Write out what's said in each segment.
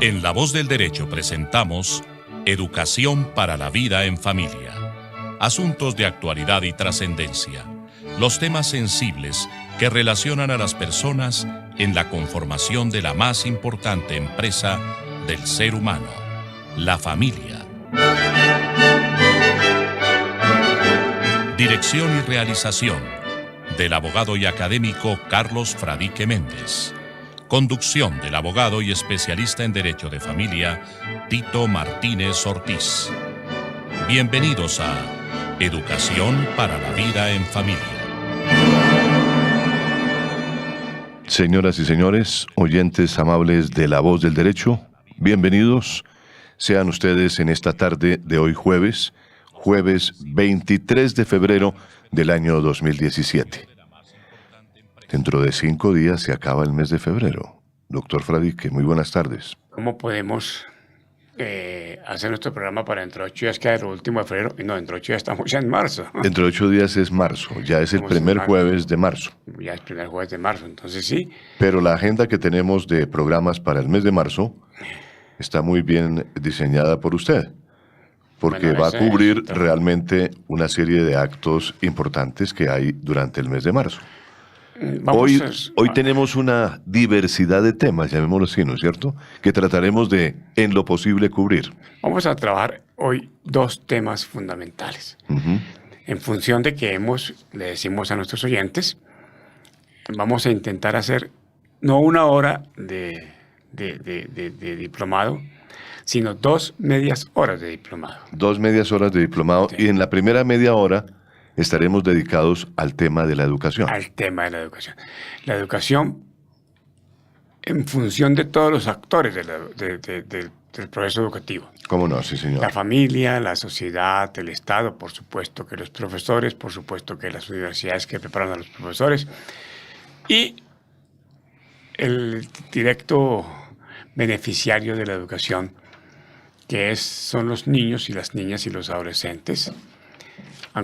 En La Voz del Derecho presentamos Educación para la Vida en Familia. Asuntos de actualidad y trascendencia. Los temas sensibles que relacionan a las personas en la conformación de la más importante empresa del ser humano, la familia. Dirección y realización del abogado y académico Carlos Fradique Méndez. Conducción del abogado y especialista en Derecho de Familia, Tito Martínez Ortiz. Bienvenidos a Educación para la Vida en Familia. Señoras y señores, oyentes amables de La Voz del Derecho, bienvenidos sean ustedes en esta tarde de hoy jueves 23 de febrero del año 2017. Dentro de 5 días se acaba el mes de febrero. Doctor Fradique, muy buenas tardes. ¿Cómo podemos hacer nuestro programa para dentro de 8 días, que es el último de febrero? Y no, dentro de 8 días estamos ya en marzo. Dentro de 8 días es marzo, ya es el primer jueves de marzo. Ya es el primer jueves de marzo, entonces sí. Pero la agenda que tenemos de programas para el mes de marzo está muy bien diseñada por usted, porque va a cubrir realmente una serie de actos importantes que hay durante el mes de marzo. Hoy tenemos una diversidad de temas, llamémoslo así, ¿no es cierto?, que trataremos de, en lo posible, cubrir. Vamos a trabajar hoy 2 temas fundamentales. En función de que le decimos a nuestros oyentes, vamos a intentar hacer no 1 hora de diplomado, sino 2 medias horas de diplomado. 2 medias horas de diplomado, sí. Y en la primera media hora estaremos dedicados al tema de la educación. Al tema de la educación. La educación, en función de todos los actores del proceso educativo. ¿Cómo no? Sí, señor. La familia, la sociedad, el Estado, por supuesto que los profesores, por supuesto que las universidades que preparan a los profesores, y el directo beneficiario de la educación, que son los niños y las niñas y los adolescentes.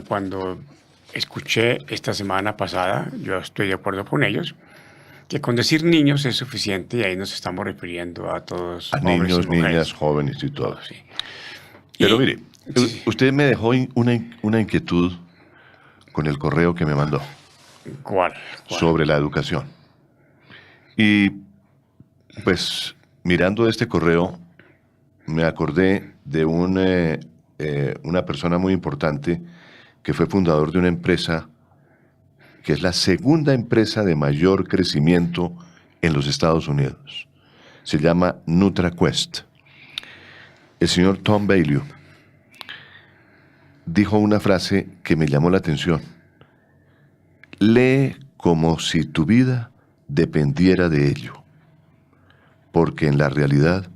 Cuando escuché esta semana pasada, yo estoy de acuerdo con ellos, que con decir niños es suficiente, y ahí nos estamos refiriendo a todos. A niños, niñas, jóvenes y todo. Sí. Pero mire, sí. Usted me dejó una inquietud con el correo que me mandó. ¿Cuál? Sobre la educación. Y pues mirando este correo, me acordé de una persona muy importante que fue fundador de una empresa que es la segunda empresa de mayor crecimiento en los Estados Unidos. Se llama NutraQuest. El señor Tom Bailey dijo una frase que me llamó la atención. Lee como si tu vida dependiera de ello, porque en la realidad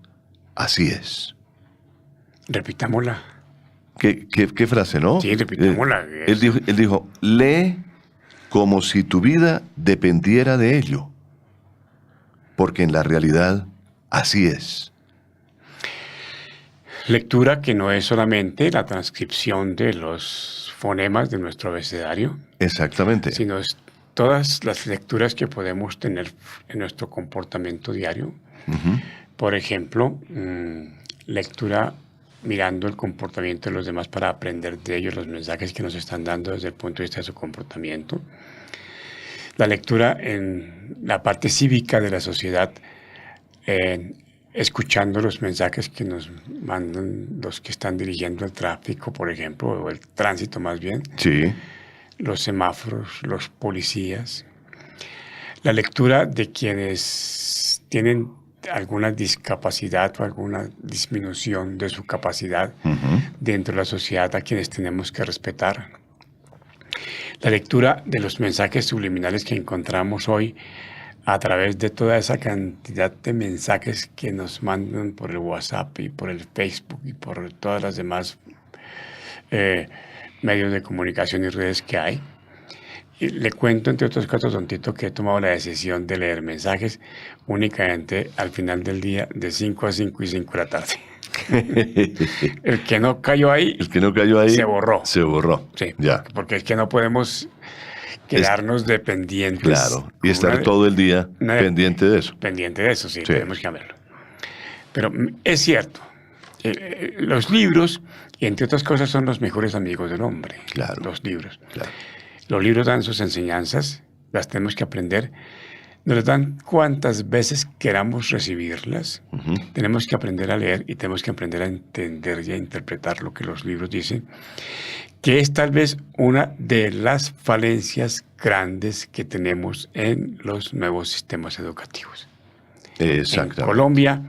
así es. Repitámosla. ¿Qué frase, no? Sí, repitámosla. Él dijo, lee como si tu vida dependiera de ello, porque en la realidad así es. Lectura que no es solamente la transcripción de los fonemas de nuestro abecedario. Exactamente. Sino es todas las lecturas que podemos tener en nuestro comportamiento diario. Por ejemplo, lectura mirando el comportamiento de los demás para aprender de ellos los mensajes que nos están dando desde el punto de vista de su comportamiento. La lectura en la parte cívica de la sociedad, escuchando los mensajes que nos mandan los que están dirigiendo el tráfico, por ejemplo, o el tránsito más bien. Sí. Los semáforos, los policías. La lectura de quienes tienen alguna discapacidad o alguna disminución de su capacidad dentro de la sociedad, a quienes tenemos que respetar. La lectura de los mensajes subliminales que encontramos hoy a través de toda esa cantidad de mensajes que nos mandan por el WhatsApp y por el Facebook y por todas las demás medios de comunicación y redes que hay. Y le cuento, entre otras cosas, don Tito, que he tomado la decisión de leer mensajes únicamente al final del día, de 5 a 5 y 5 de la tarde. El que no cayó ahí, se borró. Se borró. Sí, ya. Porque es que no podemos quedarnos dependientes. Claro, y estar todo el día pendiente de eso. Pendiente de eso, sí, tenemos que verlo. Pero es cierto, los libros, entre otras cosas, son los mejores amigos del hombre. Claro. Los libros. Claro. Los libros dan sus enseñanzas, las tenemos que aprender. Nos las dan cuantas veces queramos recibirlas. Tenemos que aprender a leer y tenemos que aprender a entender y a interpretar lo que los libros dicen, que es tal vez una de las falencias grandes que tenemos en los nuevos sistemas educativos. Exactamente. En Colombia,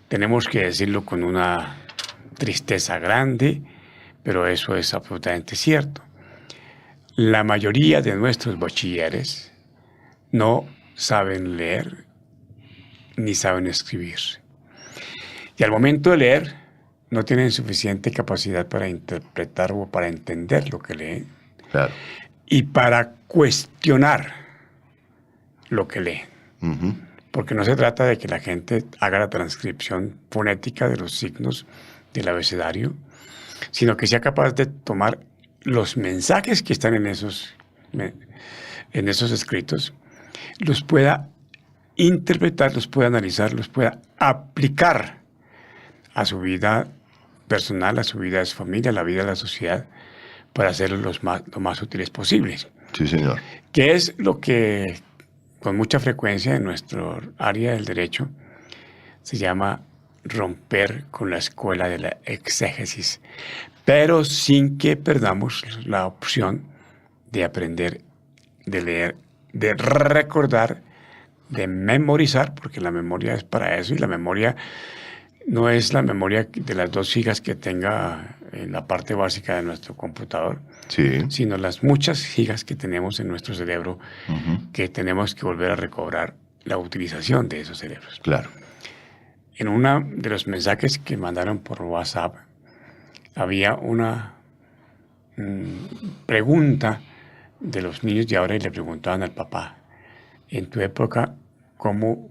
tenemos que decirlo con una tristeza grande, pero eso es absolutamente cierto. La mayoría de nuestros bachilleres no saben leer ni saben escribir. Y al momento de leer, no tienen suficiente capacidad para interpretar o para entender lo que leen. Claro. Y para cuestionar lo que leen. Ujú. Porque no se trata de que la gente haga la transcripción fonética de los signos del abecedario, sino que sea capaz de tomar los mensajes que están en esos escritos, los pueda interpretar, los pueda analizar, los pueda aplicar a su vida personal, a su vida de su familia, a la vida de la sociedad, para hacerlos lo más útiles posibles. Sí, señor. Que es lo que con mucha frecuencia en nuestro área del derecho se llama romper con la escuela de la exégesis, pero sin que perdamos la opción de aprender, de leer, de recordar, de memorizar, porque la memoria es para eso, y la memoria no es la memoria de las 2 gigas que tenga en la parte básica de nuestro computador, Sí. sino las muchas gigas que tenemos en nuestro cerebro, que tenemos que volver a recobrar la utilización de esos cerebros. Claro. En uno de los mensajes que mandaron por WhatsApp, había una pregunta de los niños de ahora y le preguntaban al papá, en tu época, ¿cómo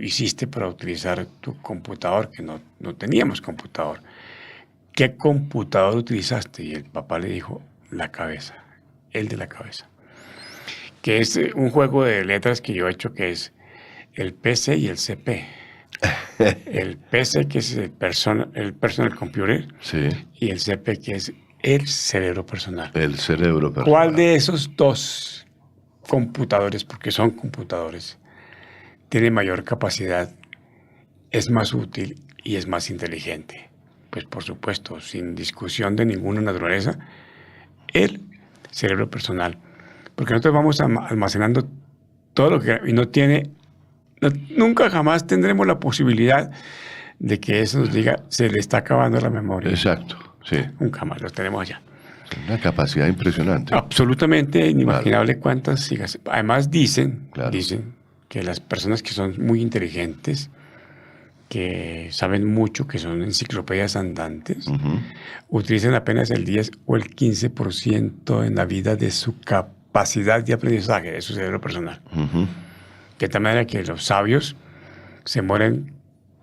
hiciste para utilizar tu computador? Que no teníamos computador. ¿Qué computador utilizaste? Y el papá le dijo, la cabeza, el de la cabeza. Que es un juego de letras que yo he hecho, que es el PC y el CP. El PC, que es el personal computer, Sí. y el CP, que es el cerebro personal. El cerebro personal. ¿Cuál de esos 2 computadores, porque son computadores, tiene mayor capacidad, es más útil y es más inteligente? Pues por supuesto, sin discusión de ninguna naturaleza, el cerebro personal. Porque nosotros vamos almacenando todo lo que... Y nunca jamás tendremos la posibilidad de que eso nos diga, se le está acabando la memoria. Exacto, sí. Nunca más, lo tenemos allá. Una capacidad impresionante. Absolutamente inimaginable cuántas sigas. Además dicen que las personas que son muy inteligentes, que saben mucho, que son enciclopedias andantes, utilizan apenas el 10 o el 15% en la vida de su capacidad de aprendizaje, de su cerebro personal. De tal manera que los sabios se mueren,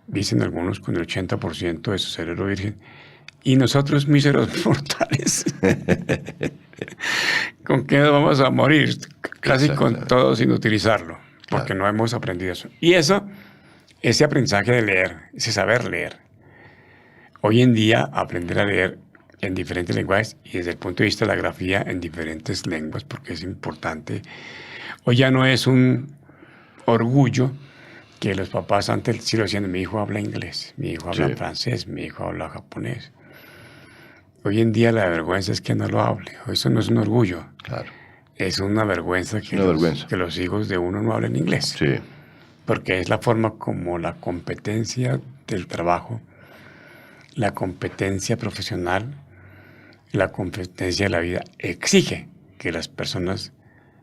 dicen algunos, con el 80% de su cerebro virgen. Y nosotros, míseros mortales, ¿con qué nos vamos a morir? Casi con todo sin utilizarlo, porque no hemos aprendido eso. Y ese aprendizaje de leer, ese saber leer. Hoy en día, aprender a leer en diferentes lenguajes y desde el punto de vista de la grafía en diferentes lenguas, porque es importante. Hoy ya no es un orgullo que los papás antes sí lo decían, mi hijo habla inglés, mi hijo habla francés, mi hijo habla japonés. Hoy en día la vergüenza es que no lo hable. Eso no es un orgullo. Claro. Es una vergüenza que los hijos de uno no hablen inglés. Sí. Porque es la forma como la competencia del trabajo, la competencia profesional, la competencia de la vida exige que las personas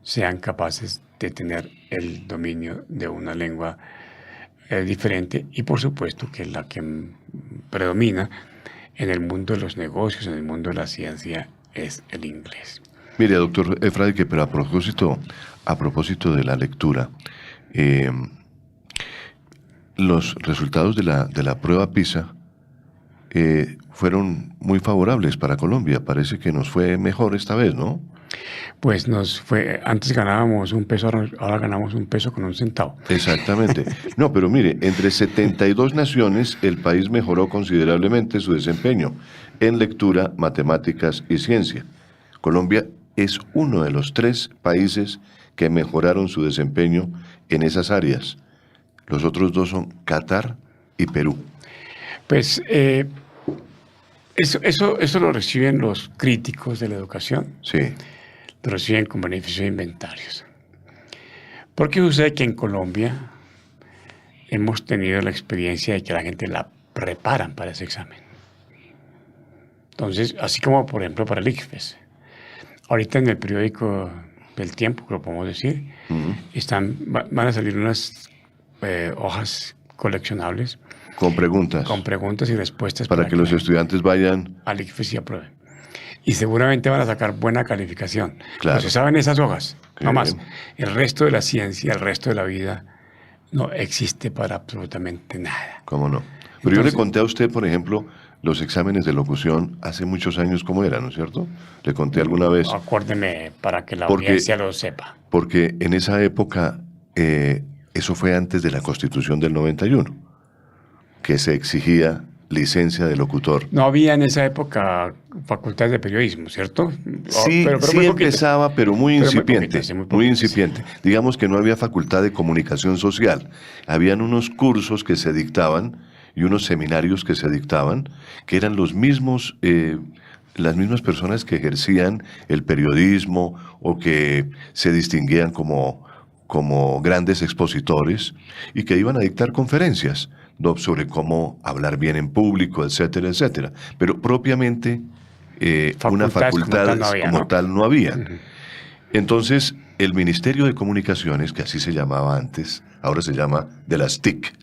sean capaces de tener el dominio de una lengua diferente y por supuesto que la que predomina en el mundo de los negocios, en el mundo de la ciencia, es el inglés. Mire, doctor Efraín, pero a propósito de la lectura, los resultados de la prueba PISA fueron muy favorables para Colombia. Parece que nos fue mejor esta vez, ¿no? Pues antes ganábamos un peso, ahora ganamos un peso con un centavo. Exactamente. No, pero mire, entre 72 naciones, el país mejoró considerablemente su desempeño en lectura, matemáticas y ciencia. Colombia es uno de los 3 países que mejoraron su desempeño en esas áreas. Los otros 2 son Qatar y Perú. Pues eso lo reciben los críticos de la educación. Sí. Lo reciben con beneficios de inventarios. Porque sucede que en Colombia hemos tenido la experiencia de que la gente la preparan para ese examen. Entonces, así como por ejemplo para el ICFES. Ahorita en el periódico El Tiempo, que lo podemos decir, van a salir unas hojas coleccionables Con preguntas. con preguntas y respuestas para que los estudiantes vayan al ICFES y aprueben. Y seguramente van a sacar buena calificación. Claro. Pero se saben esas hojas, Qué no más. bien. El resto de la ciencia, el resto de la vida, no existe para absolutamente nada. ¿Cómo no? Pero yo Entonces, le conté a usted, por ejemplo, los exámenes de locución hace muchos años cómo eran, ¿no es cierto? Le conté alguna vez. acuérdeme para que la Porque- audiencia lo sepa. Porque en esa época, eso fue antes de la Constitución del 91, que se exigía licencia de locutor. No había en esa época facultades de periodismo, ¿cierto? Sí, Pero sí muy poquito. empezaba, pero muy Pero muy incipiente. poquitas, sí, muy Muy poquitas. incipiente. Digamos que no había facultad de comunicación social. Habían unos cursos que se dictaban y unos seminarios que se dictaban, que eran los mismos, las mismas personas que ejercían el periodismo o que se distinguían como grandes expositores y que iban a dictar conferencias sobre cómo hablar bien en público, etcétera, etcétera. Pero propiamente una facultad como tal no había. Entonces, el Ministerio de Comunicaciones, que así se llamaba antes, ahora se llama de las TIC,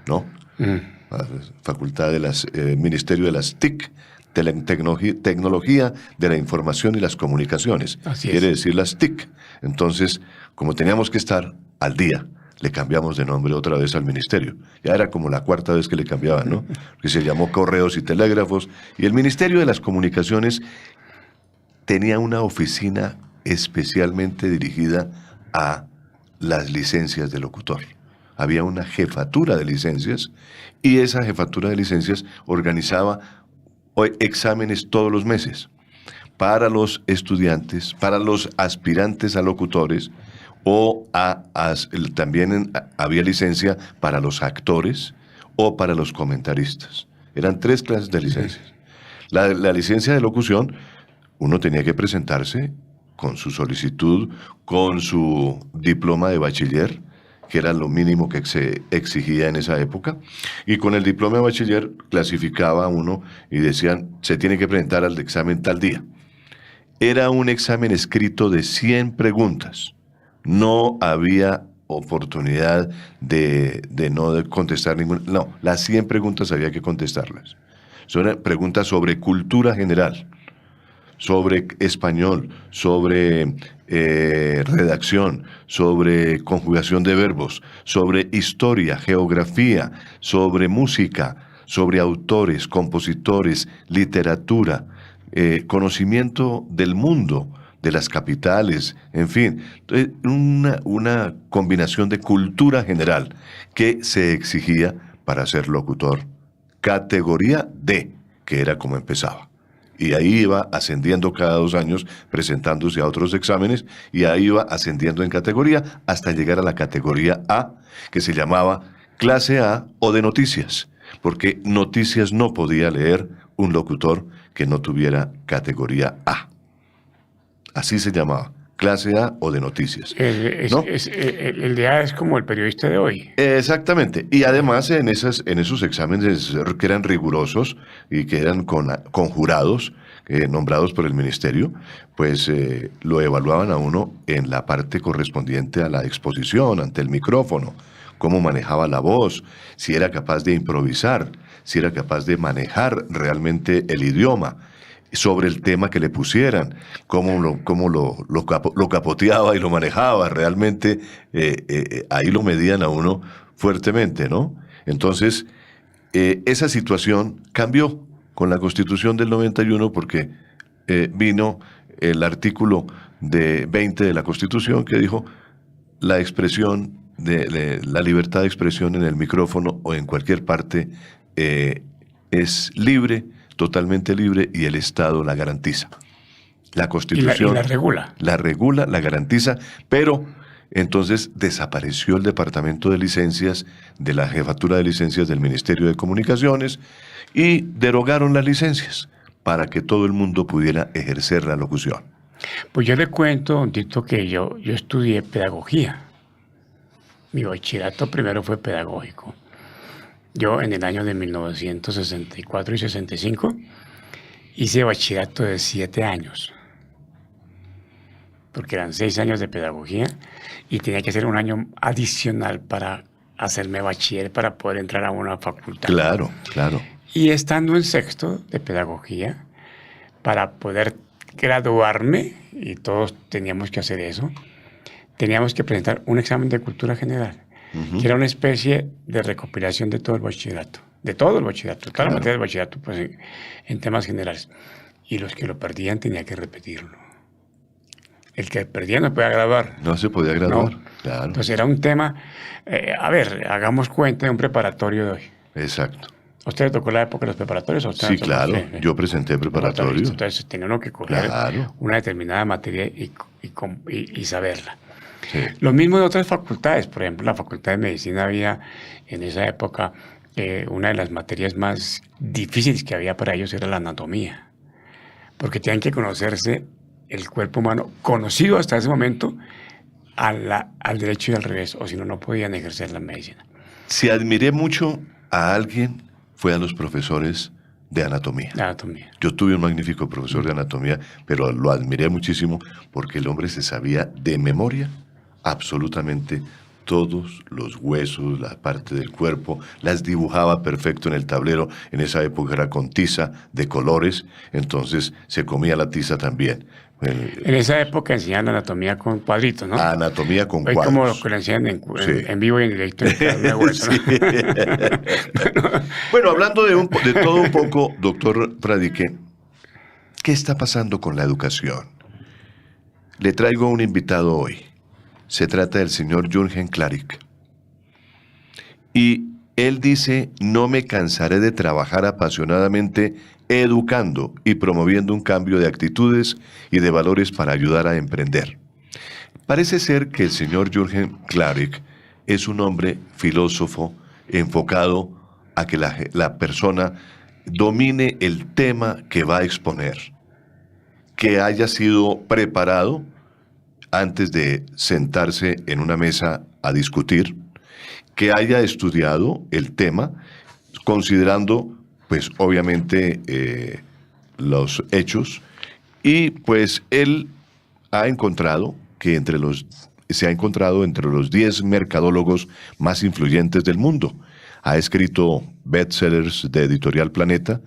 ¿no? Facultad de las, Ministerio de las TIC, Tecnología de la Información y las Comunicaciones. Así Quiere es. decir las TIC. Entonces, como teníamos que estar al día, le cambiamos de nombre otra vez al ministerio. Ya era como la 4ª vez que le cambiaban, ¿no? Que se llamó Correos y Telégrafos. Y el Ministerio de las Comunicaciones tenía una oficina especialmente dirigida a las licencias de locutor. Había una jefatura de licencias y esa jefatura de licencias organizaba exámenes todos los meses para los estudiantes, para los aspirantes a locutores, o también había licencia para los actores o para los comentaristas. Eran 3 clases de licencias. La licencia de locución, uno tenía que presentarse con su solicitud, con su diploma de bachiller, que era lo mínimo que se exigía en esa época, y con el diploma de bachiller clasificaba a uno y decían, se tiene que presentar al examen tal día. Era un examen escrito de 100 preguntas. No había oportunidad de no contestar ninguna. No, las 100 preguntas había que contestarlas. Son preguntas sobre cultura general, sobre español, sobre redacción, sobre conjugación de verbos, sobre historia, geografía, sobre música, sobre autores, compositores, literatura, conocimiento del mundo, de las capitales, en fin, una combinación de cultura general que se exigía para ser locutor. Categoría D, que era como empezaba. Y ahí iba ascendiendo cada 2 años, presentándose a otros exámenes, y ahí iba ascendiendo en categoría hasta llegar a la categoría A, que se llamaba clase A o de noticias, porque noticias no podía leer un locutor que no tuviera categoría A. Así se llamaba, clase A o de noticias. ¿no? El de A es como el periodista de hoy. Exactamente. Y además en esos exámenes que eran rigurosos y que eran con jurados nombrados por el ministerio, pues lo evaluaban a uno en la parte correspondiente a la exposición ante el micrófono, cómo manejaba la voz, si era capaz de improvisar, si era capaz de manejar realmente el idioma, sobre el tema que le pusieran, cómo lo capoteaba y lo manejaba, realmente ahí lo medían a uno fuertemente, ¿no? Entonces, esa situación cambió con la Constitución del 91 porque vino el artículo 20 de la Constitución, que dijo la expresión de la libertad de expresión en el micrófono o en cualquier parte es libre, totalmente libre, y el Estado la garantiza. La Constitución y la regula. La regula, la garantiza, pero entonces desapareció el departamento de licencias de la jefatura de licencias del Ministerio de Comunicaciones y derogaron las licencias para que todo el mundo pudiera ejercer la locución. Pues yo le cuento, don Tito, que yo estudié pedagogía. Mi bachillerato primero fue pedagógico. Yo en el año de 1964 y 65 hice bachillerato de 7 años, porque eran 6 años de pedagogía y tenía que hacer un año adicional para hacerme bachiller para poder entrar a una facultad. Claro, claro. Y estando en sexto de pedagogía, para poder graduarme, y todos teníamos que hacer eso, teníamos que presentar un examen de cultura general, que era una especie de recopilación de todo el bachillerato, toda la materia del bachillerato, pues en temas generales. Y los que lo perdían tenían que repetirlo. El que perdía no podía graduar. No se podía graduar, No. claro. Entonces era un tema, hagamos cuenta de un preparatorio de hoy. Exacto. ¿A usted le tocó la época de los preparatorios? ¿A usted Sí, le tocó? claro. Sí. Yo presenté preparatorio. Entonces tenía uno que coger Claro. una determinada materia y saberla. Sí. Lo mismo de otras facultades. Por ejemplo, la Facultad de Medicina había en esa época una de las materias más difíciles que había para ellos era la anatomía. Porque tenían que conocerse el cuerpo humano, conocido hasta ese momento, al derecho y al revés, o si no, no podían ejercer la medicina. Si admiré mucho a alguien, fue a los profesores de anatomía. La anatomía. Yo tuve un magnífico profesor de anatomía, pero lo admiré muchísimo porque el hombre se sabía de memoria absolutamente todos los huesos, la parte del cuerpo, las dibujaba perfecto en el tablero. En esa época era con tiza de colores, entonces se comía la tiza también. En esa época enseñaban anatomía con cuadritos, ¿no? Anatomía con Hoy cuadros. como lo que le enseñan Sí. en vivo y en directo. En carne hueso, ¿no? Sí. Bueno, hablando de todo un poco, doctor Fradique, ¿qué está pasando con la educación? Le traigo un invitado hoy. Se trata del señor Jürgen Klarik. Y él dice, no me cansaré de trabajar apasionadamente educando y promoviendo un cambio de actitudes y de valores para ayudar a emprender. Parece ser que el señor Jürgen Klarik es un hombre filósofo enfocado a que la persona domine el tema que va a exponer, que haya sido preparado antes de sentarse en una mesa a discutir, que haya estudiado el tema, considerando, pues, obviamente, los hechos, y pues él ha encontrado que se ha encontrado entre los 10 mercadólogos más influyentes del mundo. Ha escrito bestsellers de Editorial Planeta.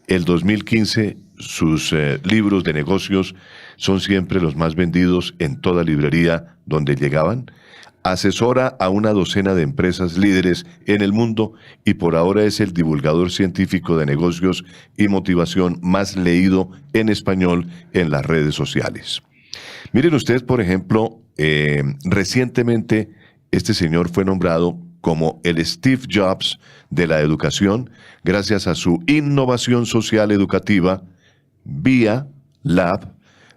El 2015, sus libros de negocios son siempre los más vendidos en toda librería donde llegaban. Asesora a una docena de empresas líderes en el mundo y por ahora es el divulgador científico de negocios y motivación más leído en español en las redes sociales. Miren ustedes, por ejemplo, recientemente este señor fue nombrado como el Steve Jobs de la educación gracias a su innovación social educativa VIA Lab,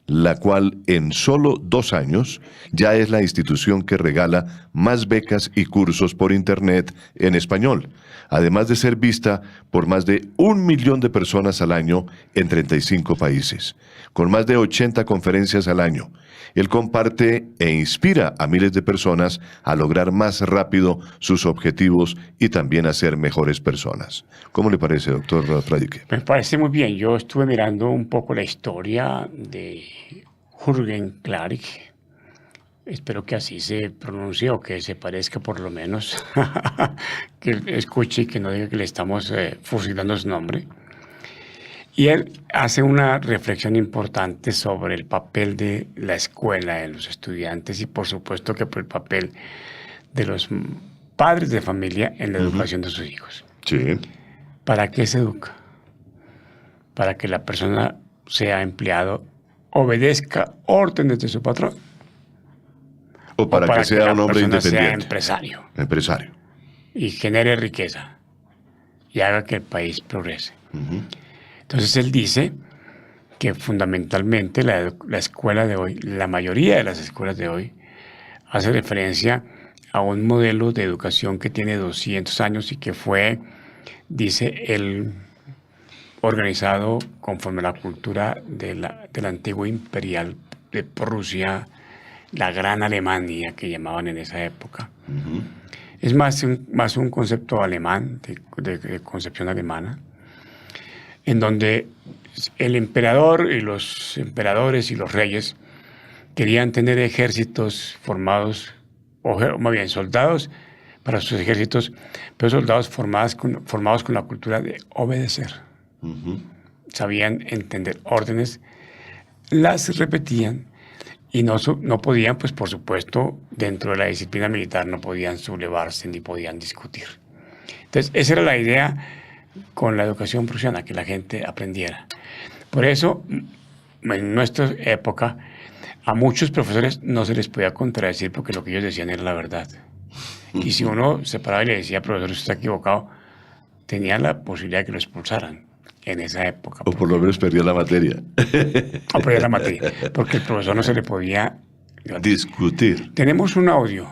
la cual en solo 2 años ya es la institución que regala más becas y cursos por Internet en español, además de ser vista por más de 1 millón de personas al año en 35 países, con más de 80 conferencias al año. Él comparte e inspira a miles de personas a lograr más rápido sus objetivos y también a ser mejores personas. ¿Cómo le parece, doctor Fradique? Me parece muy bien. Yo estuve mirando un poco la historia de Jürgen Klarik. Espero que así se pronuncie o que se parezca por lo menos. Que escuche y que no diga que le estamos fusilando su nombre. Y él hace una reflexión importante sobre el papel de la escuela, de los estudiantes y por supuesto que por el papel de los padres de familia en la educación de sus hijos. Sí. ¿Para qué se educa? Para que la persona sea empleado obedezca órdenes de su patrón. O para que sea un hombre persona sea independiente. empresario Empresario. y genere riqueza y haga que el país progrese. Ujú. Entonces él dice que fundamentalmente la escuela de hoy, la mayoría de las escuelas de hoy, hace referencia a un modelo de educación que tiene 200 años y que fue, dice él, organizado conforme a la cultura del antiguo imperial de Prusia, la Gran Alemania que llamaban en esa época. Ujú. Es más un concepto alemán, de concepción alemana, en donde el emperador y los emperadores y los reyes querían tener ejércitos formados, o más bien soldados para sus ejércitos, pero soldados formados con la cultura de obedecer. Ujú. Sabían entender órdenes, las repetían y no podían, pues por supuesto, dentro de la disciplina militar no podían sublevarse ni podían discutir. Entonces, esa era la idea con la educación prusiana, que la gente aprendiera. Por eso, en nuestra época, a muchos profesores no se les podía contradecir porque lo que ellos decían era la verdad. Y si uno se paraba y le decía, profesor, usted está equivocado, tenía la posibilidad de que lo expulsaran en esa época. O por lo menos perdió la materia. O perdía la materia, porque el profesor no se le podía Discutir. Tenemos un audio,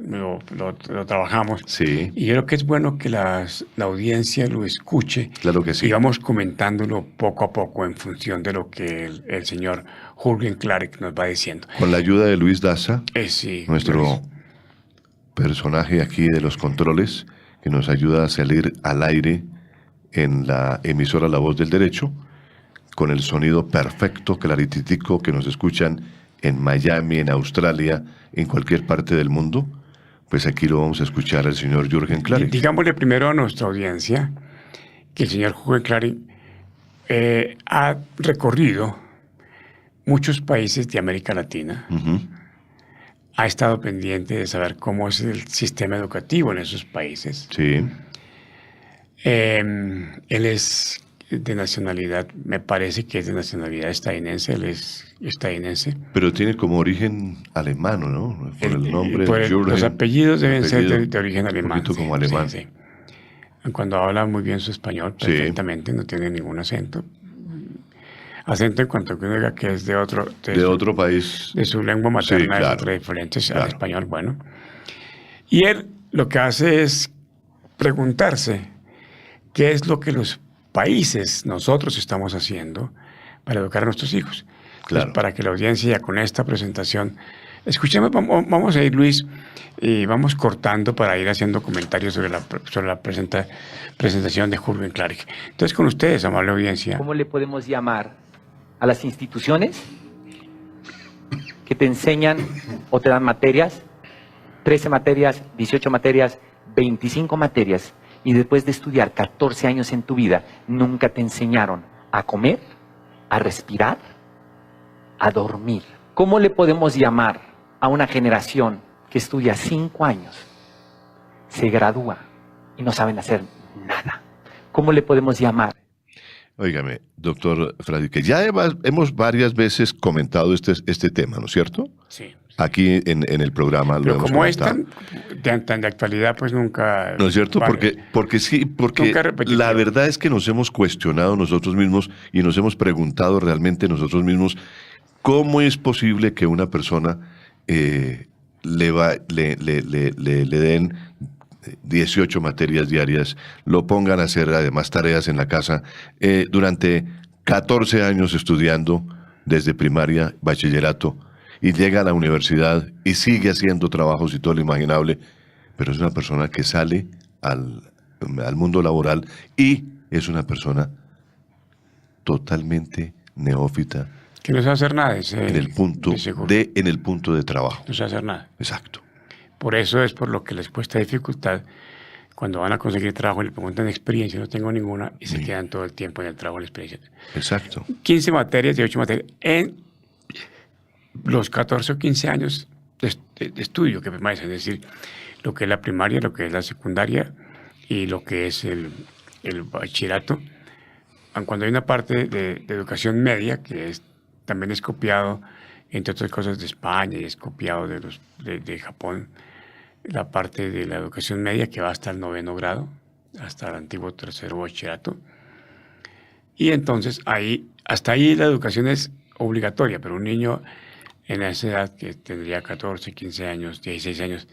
lo trabajamos, Sí. y yo creo que es bueno que la audiencia lo escuche. Claro que sí. Y vamos comentándolo poco a poco en función de lo que el señor Jürgen Klarik nos va diciendo. Con la ayuda de Luis Daza, Sí, nuestro Luis. personaje aquí de los controles, que nos ayuda a salir al aire en la emisora La Voz del Derecho, con el sonido perfecto, clarititico, que nos escuchan en Miami, en Australia, en cualquier parte del mundo. Pues aquí lo vamos a escuchar al señor Jürgen Klarik. Digámosle primero a nuestra audiencia que el señor Jürgen Klarik ha recorrido muchos países de América Latina. Ujú. Ha estado pendiente de saber cómo es el sistema educativo en esos países. Sí. Él es de nacionalidad, me parece que es de nacionalidad estadounidense, él es estadounidense. Pero tiene como origen alemán, ¿no? Por el nombre. Los apellidos deben ser apellido, de origen alemán. Un poquito como alemán. Sí. Cuando habla muy bien su español, Sí. perfectamente, no tiene ningún acento. Acento en cuanto que uno diga que es de otro País. de su lengua materna, Sí, claro. es otra diferente al Claro. español, bueno. Y él lo que hace es preguntarse qué es lo que los países, nosotros estamos haciendo para educar a nuestros hijos. Claro. Entonces, para que la audiencia ya con esta presentación, escuchemos, vamos a ir, Luis, y vamos cortando para ir haciendo comentarios sobre la presentación de Jürgen Klarik. Entonces, con ustedes, amable audiencia. ¿Cómo le podemos llamar a las instituciones que te enseñan o te dan materias, 13 materias, 18 materias, 25 materias, y después de estudiar 14 años en tu vida, nunca te enseñaron a comer, a respirar, a dormir? ¿Cómo le podemos llamar a una generación que estudia 5 años, se gradúa y no saben hacer nada? ¿Cómo le podemos llamar? Óigame, doctor Fradi, que ya hemos varias veces comentado este tema, ¿no es cierto? Sí. Aquí en el programa lo Pero hemos como es comentado. tan de actualidad, pues nunca... ¿No es cierto? Vale. Porque sí, porque Nunca repetitivo. la verdad es que nos hemos cuestionado nosotros mismos y nos hemos preguntado realmente nosotros mismos cómo es posible que una persona le den 18 materias diarias, lo pongan a hacer además tareas en la casa durante 14 años estudiando desde primaria, bachillerato, y llega a la universidad y sigue haciendo trabajos y todo lo imaginable, pero es una persona que sale al mundo laboral y es una persona totalmente neófita Que no sabe hacer nada. en el punto de trabajo. No sabe hacer nada. Exacto. Por eso es por lo que les cuesta dificultad cuando van a conseguir trabajo y le preguntan experiencia, no tengo ninguna, y se quedan todo el tiempo en el trabajo en la experiencia. Exacto. 15 materias, 18 materias, en los 14 o 15 años de estudio que permanecen, es decir, lo que es la primaria, lo que es la secundaria y lo que es el bachillerato. Cuando hay una parte de educación media, que es también es copiado, entre otras cosas, de España, y es copiado de Japón, la parte de la educación media que va hasta el 9º grado, hasta el antiguo 3º bachillerato. Y entonces hasta ahí la educación es obligatoria, pero un niño en esa edad que tendría 14, 15 años, 16 años,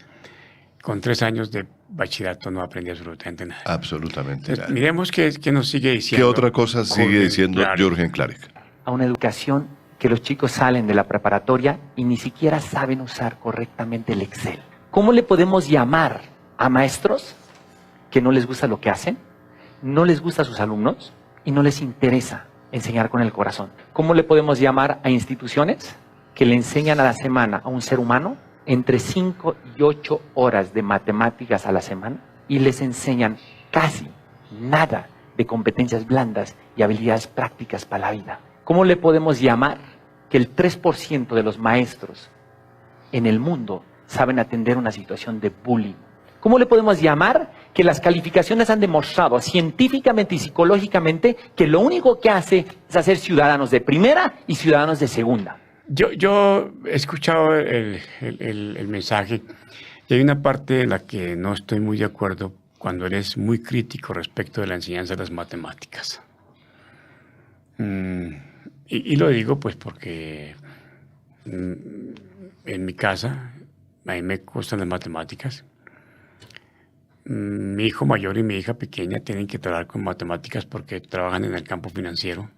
con 3 años de bachillerato no aprendí absolutamente nada. Absolutamente Entonces, nada. miremos qué nos sigue diciendo. ¿Qué otra cosa sigue diciendo Clarke? Jürgen Clarke? A una educación que los chicos salen de la preparatoria y ni siquiera saben usar correctamente el Excel. ¿Cómo le podemos llamar a maestros que no les gusta lo que hacen, no les gusta a sus alumnos y no les interesa enseñar con el corazón? ¿Cómo le podemos llamar a instituciones que le enseñan a la semana a un ser humano entre 5 y 8 horas de matemáticas a la semana y les enseñan casi nada de competencias blandas y habilidades prácticas para la vida? ¿Cómo le podemos llamar que el 3% de los maestros en el mundo saben atender una situación de bullying? ¿Cómo le podemos llamar que las calificaciones han demostrado científicamente y psicológicamente que lo único que hace es hacer ciudadanos de primera y ciudadanos de segunda? Yo he escuchado el mensaje y hay una parte en la que no estoy muy de acuerdo cuando eres muy crítico respecto de la enseñanza de las matemáticas. Y lo digo pues porque en mi casa a mí me gustan las matemáticas. Mi hijo mayor y mi hija pequeña tienen que trabajar con matemáticas porque trabajan en el campo financiero.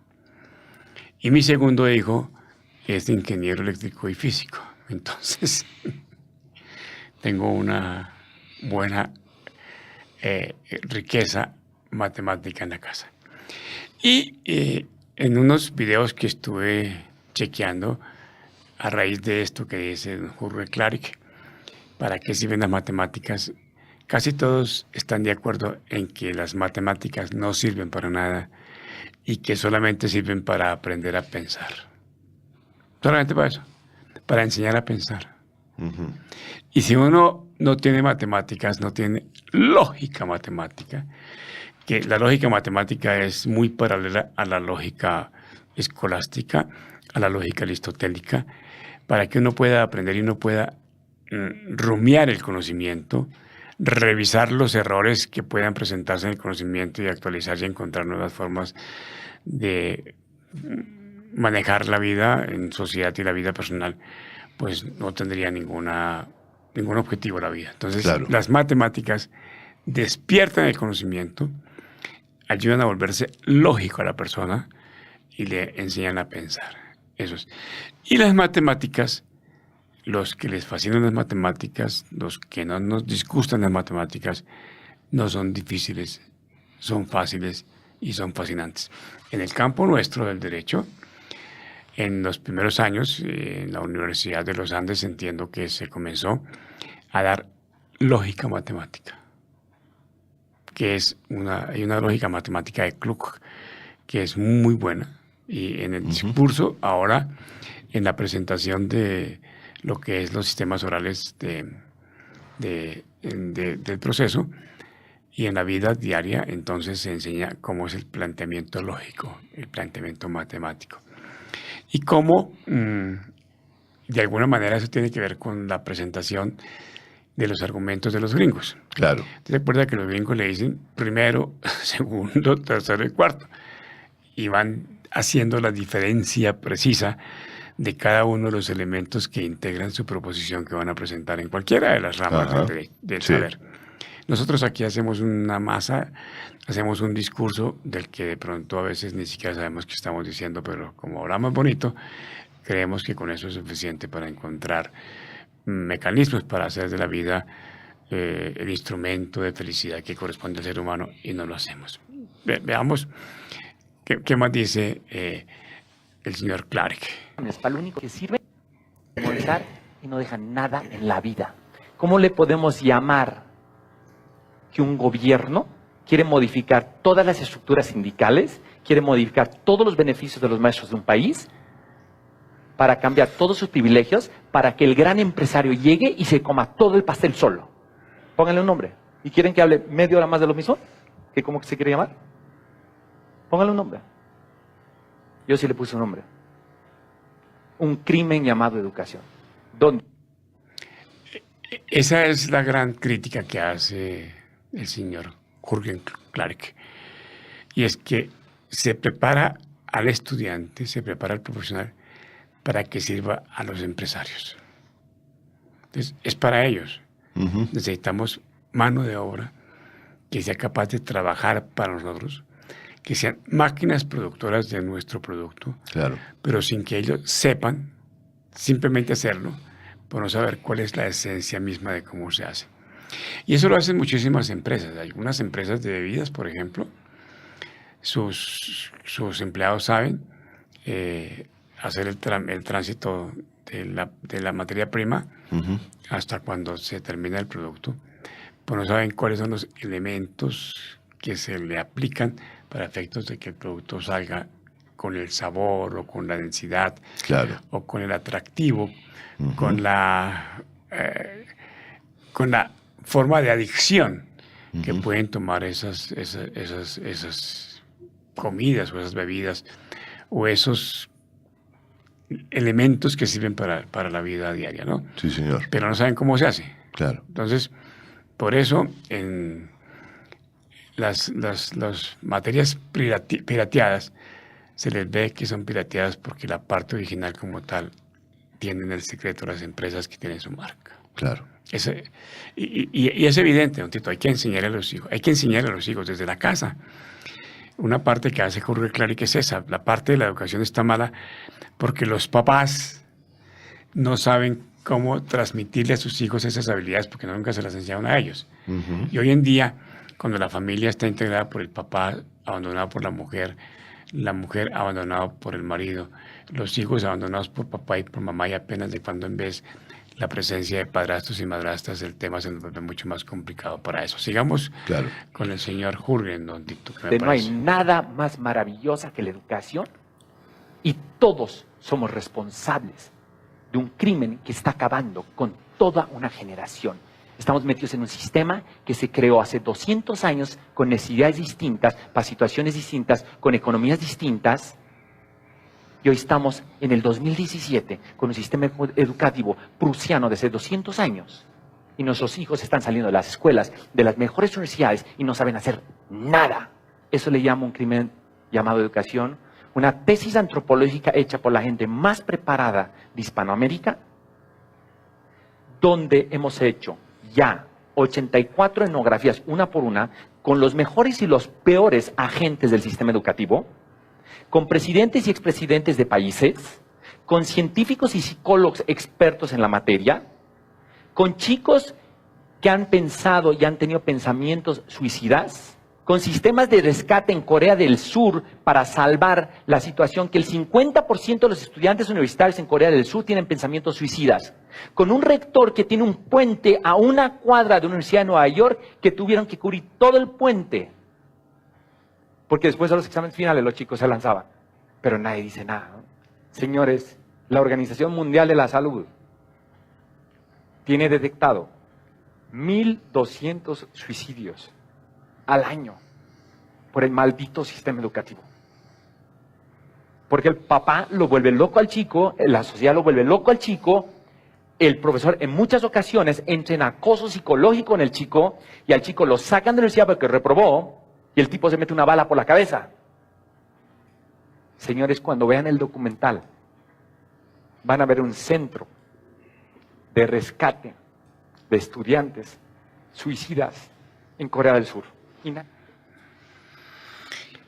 Y mi segundo hijo es ingeniero eléctrico y físico. Entonces, tengo una buena riqueza matemática en la casa. Y en unos videos que estuve chequeando a raíz de esto que dice Jürgen Clarke, ¿para qué sirven las matemáticas? Casi todos están de acuerdo en que las matemáticas no sirven para nada y que solamente sirven para aprender a pensar. Solamente para eso, para enseñar a pensar. Ujú. Y si uno no tiene matemáticas, no tiene lógica matemática, que la lógica matemática es muy paralela a la lógica escolástica, a la lógica aristotélica, para que uno pueda aprender y uno pueda rumiar el conocimiento, revisar los errores que puedan presentarse en el conocimiento y actualizar y encontrar nuevas formas de manejar la vida en sociedad y la vida personal, pues no tendría ningún objetivo la vida. Entonces, Claro. Las matemáticas despiertan el conocimiento, ayudan a volverse lógico a la persona y le enseñan a pensar. Eso es. Y las matemáticas, los que les fascinan las matemáticas, los que no nos disgustan las matemáticas, no son difíciles, son fáciles y son fascinantes. En el campo nuestro del derecho, en los primeros años, en la Universidad de los Andes, entiendo que se comenzó a dar lógica matemática, que hay una lógica matemática de Klug, que es muy buena. Y en el discurso, ahora, en la presentación de lo que es los sistemas orales del proceso, y en la vida diaria, entonces se enseña cómo es el planteamiento lógico, el planteamiento matemático. Y cómo, de alguna manera, eso tiene que ver con la presentación de los argumentos de los gringos. Claro. ¿Te acuerdas que los gringos le dicen primero, segundo, tercero y cuarto? Y van haciendo la diferencia precisa de cada uno de los elementos que integran su proposición que van a presentar en cualquiera de las ramas Ajá. del Sí. saber. Nosotros aquí hacemos una masa, hacemos un discurso del que de pronto a veces ni siquiera sabemos qué estamos diciendo, pero como hablamos bonito, creemos que con eso es suficiente para encontrar mecanismos para hacer de la vida el instrumento de felicidad que corresponde al ser humano, y no lo hacemos. Veamos qué más dice el señor Clarke. Para lo único que sirve es memorizar y no dejan nada en la vida. ¿Cómo le podemos llamar que un gobierno quiere modificar todas las estructuras sindicales, quiere modificar todos los beneficios de los maestros de un país para cambiar todos sus privilegios, para que el gran empresario llegue y se coma todo el pastel solo? Pónganle un nombre. ¿Y quieren que hable media hora más de lo mismo? ¿Que cómo se quiere llamar? Pónganle un nombre. Yo sí le puse un nombre. un crimen llamado educación. ¿Dónde? Esa es la gran crítica que hace el señor Jürgen Clark. Y es que se prepara al estudiante, se prepara al profesional para que sirva a los empresarios. Entonces, es para ellos. Necesitamos mano de obra que sea capaz de trabajar para nosotros, que sean máquinas productoras de nuestro producto, Claro. pero sin que ellos sepan, simplemente hacerlo, por no saber cuál es la esencia misma de cómo se hace. Y eso lo hacen muchísimas empresas. Algunas empresas de bebidas, por ejemplo, sus empleados saben hacer el tránsito de la materia prima hasta cuando se termina el producto, pero no saben cuáles son los elementos que se le aplican para efectos de que el producto salga con el sabor o con la densidad, Claro. o con el atractivo, con la forma de adicción que pueden tomar esas comidas o esas bebidas o esos elementos que sirven para la vida diaria, ¿no? Sí, señor. Pero no saben cómo se hace. Claro. Entonces, por eso, en las materias pirateadas, se les ve que son pirateadas porque la parte original como tal tienen el secreto las empresas que tienen su marca. Claro. Y es evidente, don Tito, hay que enseñarle a los hijos desde la casa. Una parte que hace Jürgen Clark es esa, la parte de la educación está mala porque los papás no saben cómo transmitirle a sus hijos esas habilidades porque nunca se las enseñaron a ellos. Y hoy en día, cuando la familia está integrada por el papá abandonado por la mujer abandonada por el marido, los hijos abandonados por papá y por mamá, y apenas de cuando en vez la presencia de padrastros y madrastras, el tema se nos vuelve mucho más complicado para eso. Sigamos Claro. con el señor Jürgen, don Tito. que me No hay parece. nada más maravillosa que la educación y todos somos responsables de un crimen que está acabando con toda una generación. Estamos metidos en un sistema que se creó hace 200 años con necesidades distintas, para situaciones distintas, con economías distintas. Y hoy estamos en el 2017 con un sistema educativo prusiano de hace 200 años. Y nuestros hijos están saliendo de las escuelas, de las mejores universidades y no saben hacer nada. Eso le llamo un crimen llamado educación. Una tesis antropológica hecha por la gente más preparada de Hispanoamérica, donde hemos hecho ya 84 etnografías, una por una, con los mejores y los peores agentes del sistema educativo, con presidentes y expresidentes de países, con científicos y psicólogos expertos en la materia, con chicos que han pensado y han tenido pensamientos suicidas, con sistemas de rescate en Corea del Sur para salvar la situación, que el 50% de los estudiantes universitarios en Corea del Sur tienen pensamientos suicidas, con un rector que tiene un puente a una cuadra de la Universidad de Nueva York que tuvieron que cubrir todo el puente, porque después de los exámenes finales los chicos se lanzaban, pero nadie dice nada, ¿no? Señores, la Organización Mundial de la Salud tiene detectado 1.200 suicidios al año por el maldito sistema educativo. Porque el papá lo vuelve loco al chico, la sociedad lo vuelve loco al chico, el profesor en muchas ocasiones entra en acoso psicológico en el chico y al chico lo sacan de la universidad porque reprobó y el tipo se mete una bala por la cabeza. Señores, cuando vean el documental, van a ver un centro de rescate de estudiantes suicidas en Corea del Sur.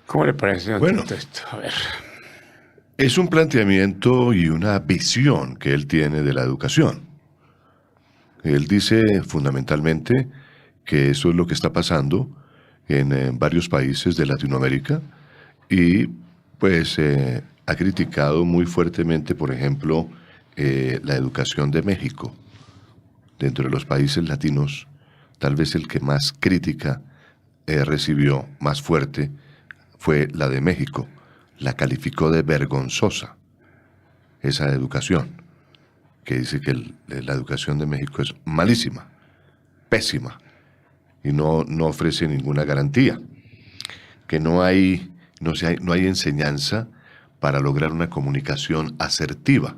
¿Cómo le parece, don Bueno. Tito, esto? A ver. Es un planteamiento y una visión que él tiene de la educación. Él dice fundamentalmente que eso es lo que está pasando en varios países de Latinoamérica y pues ha criticado muy fuertemente, por ejemplo, la educación de México. Dentro de los países latinos, tal vez el que más crítica recibió más fuerte fue la de México. La calificó de vergonzosa, esa educación, que dice que la educación de México es malísima, pésima, y no ofrece ninguna garantía, que no hay enseñanza para lograr una comunicación asertiva.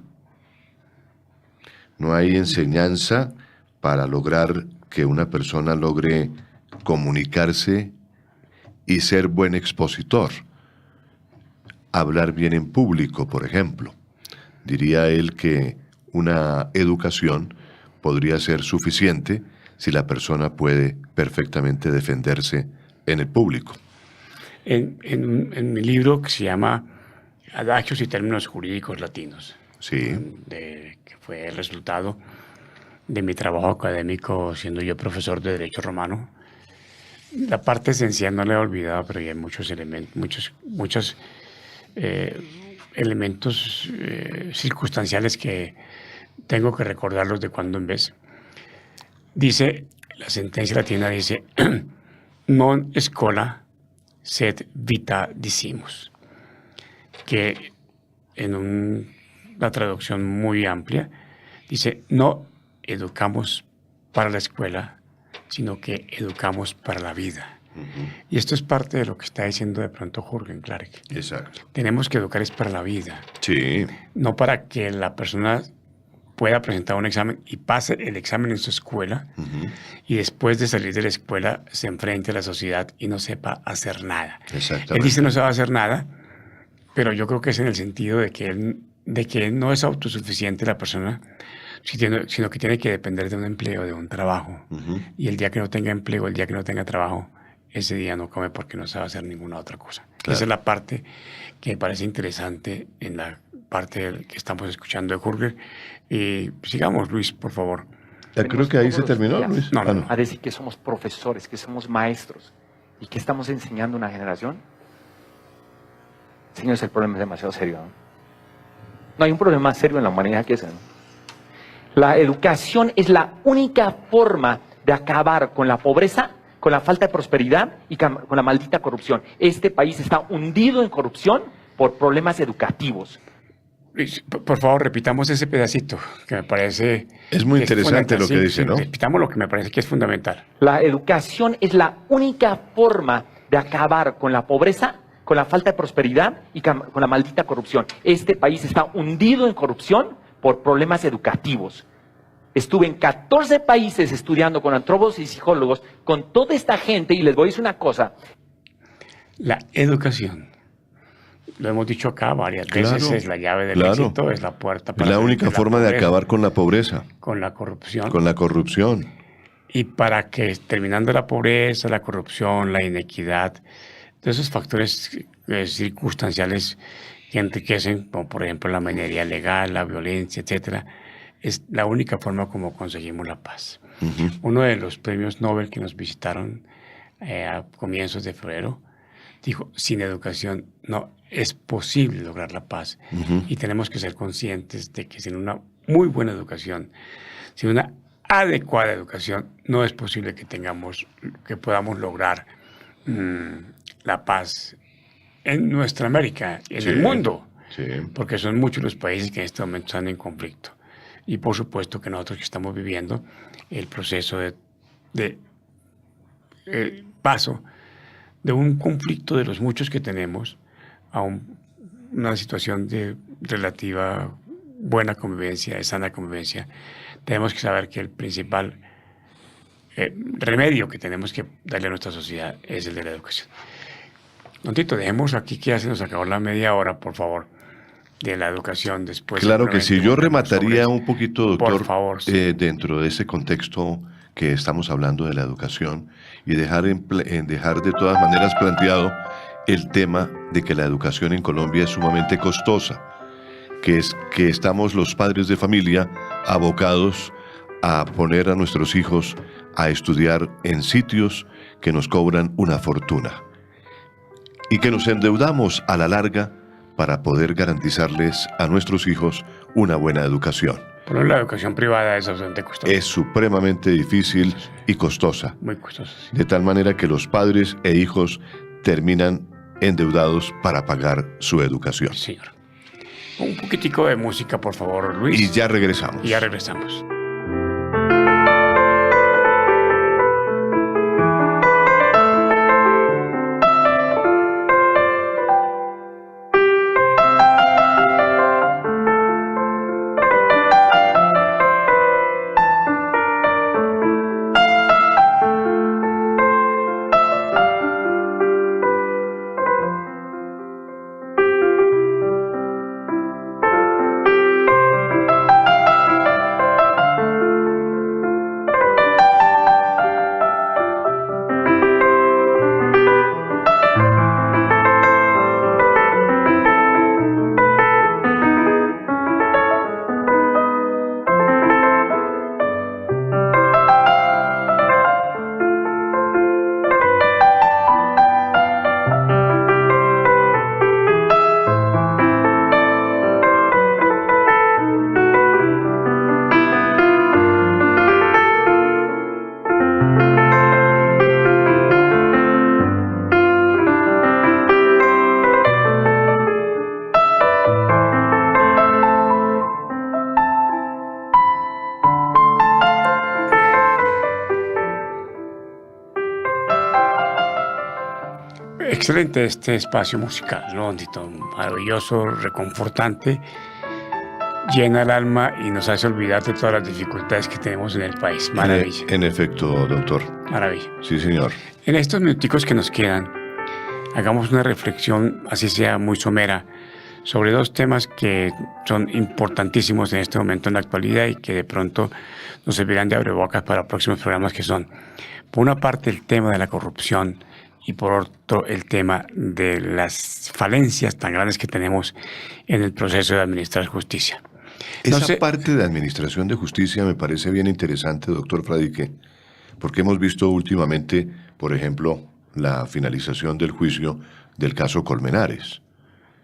no hay enseñanza para lograr que una persona logre comunicarse y ser buen expositor. Hablar bien en público, por ejemplo. Diría él que una educación podría ser suficiente si la persona puede perfectamente defenderse en el público. En mi libro, que se llama Adagios y términos jurídicos latinos, Sí, que fue el resultado de mi trabajo académico siendo yo profesor de Derecho Romano. La parte esencial no la he olvidado, pero hay muchos elementos, muchos elementos circunstanciales que tengo que recordarlos de cuando en vez. Dice, la sentencia latina dice, non schola sed vita dicimus, que en una traducción muy amplia dice, no educamos para la escuela, sino que educamos para la vida. Y esto es parte de lo que está diciendo de pronto Jürgen Clark. exacto. Tenemos que educar es para la vida, Sí, no para que la persona pueda presentar un examen y pase el examen en su escuela y después de salir de la escuela se enfrente a la sociedad y no sepa hacer nada. exactamente. Él dice no se va a hacer nada, pero yo creo que es en el sentido de que no es autosuficiente la persona, sino que tiene que depender de un empleo, de un trabajo. Y el día que no tenga empleo, el día que no tenga trabajo, ese día no come porque no sabe hacer ninguna otra cosa. Claro. Esa es la parte que me parece interesante en la parte que estamos escuchando de Jürgen. Y sigamos, Luis, por favor. Creo que ahí Todos se los terminó, días Luis. No, Ah, no. a decir que somos profesores, que somos maestros y que estamos enseñando a una generación. Señores, el problema es demasiado serio, ¿no? No hay un problema más serio en la humanidad que ese, ¿no? La educación es la única forma de acabar con la pobreza, con la falta de prosperidad y con la maldita corrupción. Este país está hundido en corrupción por problemas educativos. Luis, por favor, repitamos ese pedacito que me parece... Es muy que interesante fundamental. lo que dice, ¿no? Repitamos lo que me parece que es fundamental. La educación es la única forma de acabar con la pobreza, con la falta de prosperidad y con la maldita corrupción. Este país está hundido en corrupción por problemas educativos. Estuve en 14 países estudiando con antropólogos y psicólogos, con toda esta gente, y les voy a decir una cosa. La educación, lo hemos dicho acá varias Claro, veces, es la llave del claro. éxito, es la puerta Es para la salir única la forma de pobreza, acabar con la pobreza, con la corrupción. con la corrupción. Y para que, terminando la pobreza, la corrupción, la inequidad, todos esos factores circunstanciales que enriquecen, como por ejemplo la minería legal, la violencia, etcétera, es la única forma como conseguimos la paz. Uno de los premios Nobel que nos visitaron a comienzos de febrero dijo, sin educación no es posible lograr la paz. Y tenemos que ser conscientes de que sin una muy buena educación, sin una adecuada educación, no es posible que podamos lograr la paz en nuestra América, en el mundo, Sí. porque son muchos los países que en este momento están en conflicto. Y por supuesto que nosotros que estamos viviendo el proceso de paso de un conflicto de los muchos que tenemos a una situación de relativa buena convivencia, de sana convivencia, tenemos que saber que el principal remedio que tenemos que darle a nuestra sociedad es el de la educación. Don Tito, dejemos aquí que ya se nos acabó la media hora, por favor, de la educación después. Claro que sí. Yo remataría un poquito, doctor, por favor, sí. Dentro de ese contexto que estamos hablando de la educación y dejar de todas maneras planteado el tema de que la educación en Colombia es sumamente costosa, que es que estamos los padres de familia abocados a poner a nuestros hijos a estudiar en sitios que nos cobran una fortuna y que nos endeudamos a la larga para poder garantizarles a nuestros hijos una buena educación. Pero la educación privada es bastante costosa. Es supremamente difícil y costosa, muy costosa. Sí. de tal manera que los padres e hijos terminan endeudados para pagar su educación. Señor. Un poquitico de música, por favor, Luis. Y ya regresamos. Y ya regresamos. excelente este espacio musical, ¿no? Maravilloso, reconfortante, llena el alma y nos hace olvidar de todas las dificultades que tenemos en el país. Maravilla. En efecto, doctor. Maravilla. Sí, señor. En estos minuticos que nos quedan, hagamos una reflexión, así sea muy somera, sobre dos temas que son importantísimos en este momento en la actualidad y que de pronto nos servirán de abrebocas para próximos programas, que son, por una parte, el tema de la corrupción y por otro, el tema de las falencias tan grandes que tenemos en el proceso de administrar justicia. Esa parte de administración de justicia me parece bien interesante, doctor Fradique, porque hemos visto últimamente, por ejemplo, la finalización del juicio del caso Colmenares,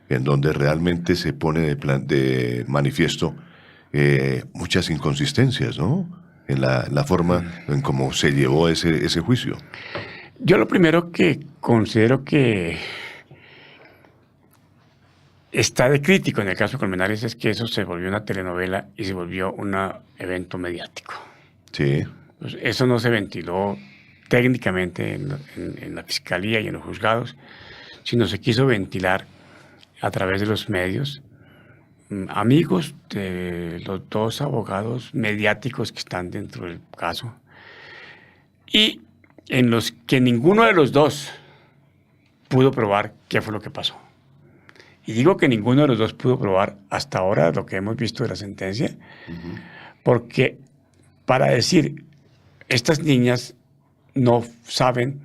en donde realmente se pone de manifiesto muchas inconsistencias, ¿no? En la forma en cómo se llevó ese juicio. Yo lo primero que considero que está de crítico en el caso de Colmenares es que eso se volvió una telenovela y se volvió un evento mediático. Sí. Pues eso no se ventiló técnicamente en la fiscalía y en los juzgados, sino se quiso ventilar a través de los medios, amigos de los dos abogados mediáticos que están dentro del caso, y en los que ninguno de los dos pudo probar qué fue lo que pasó. Y digo que ninguno de los dos pudo probar hasta ahora lo que hemos visto de la sentencia, porque para decir, estas niñas no saben,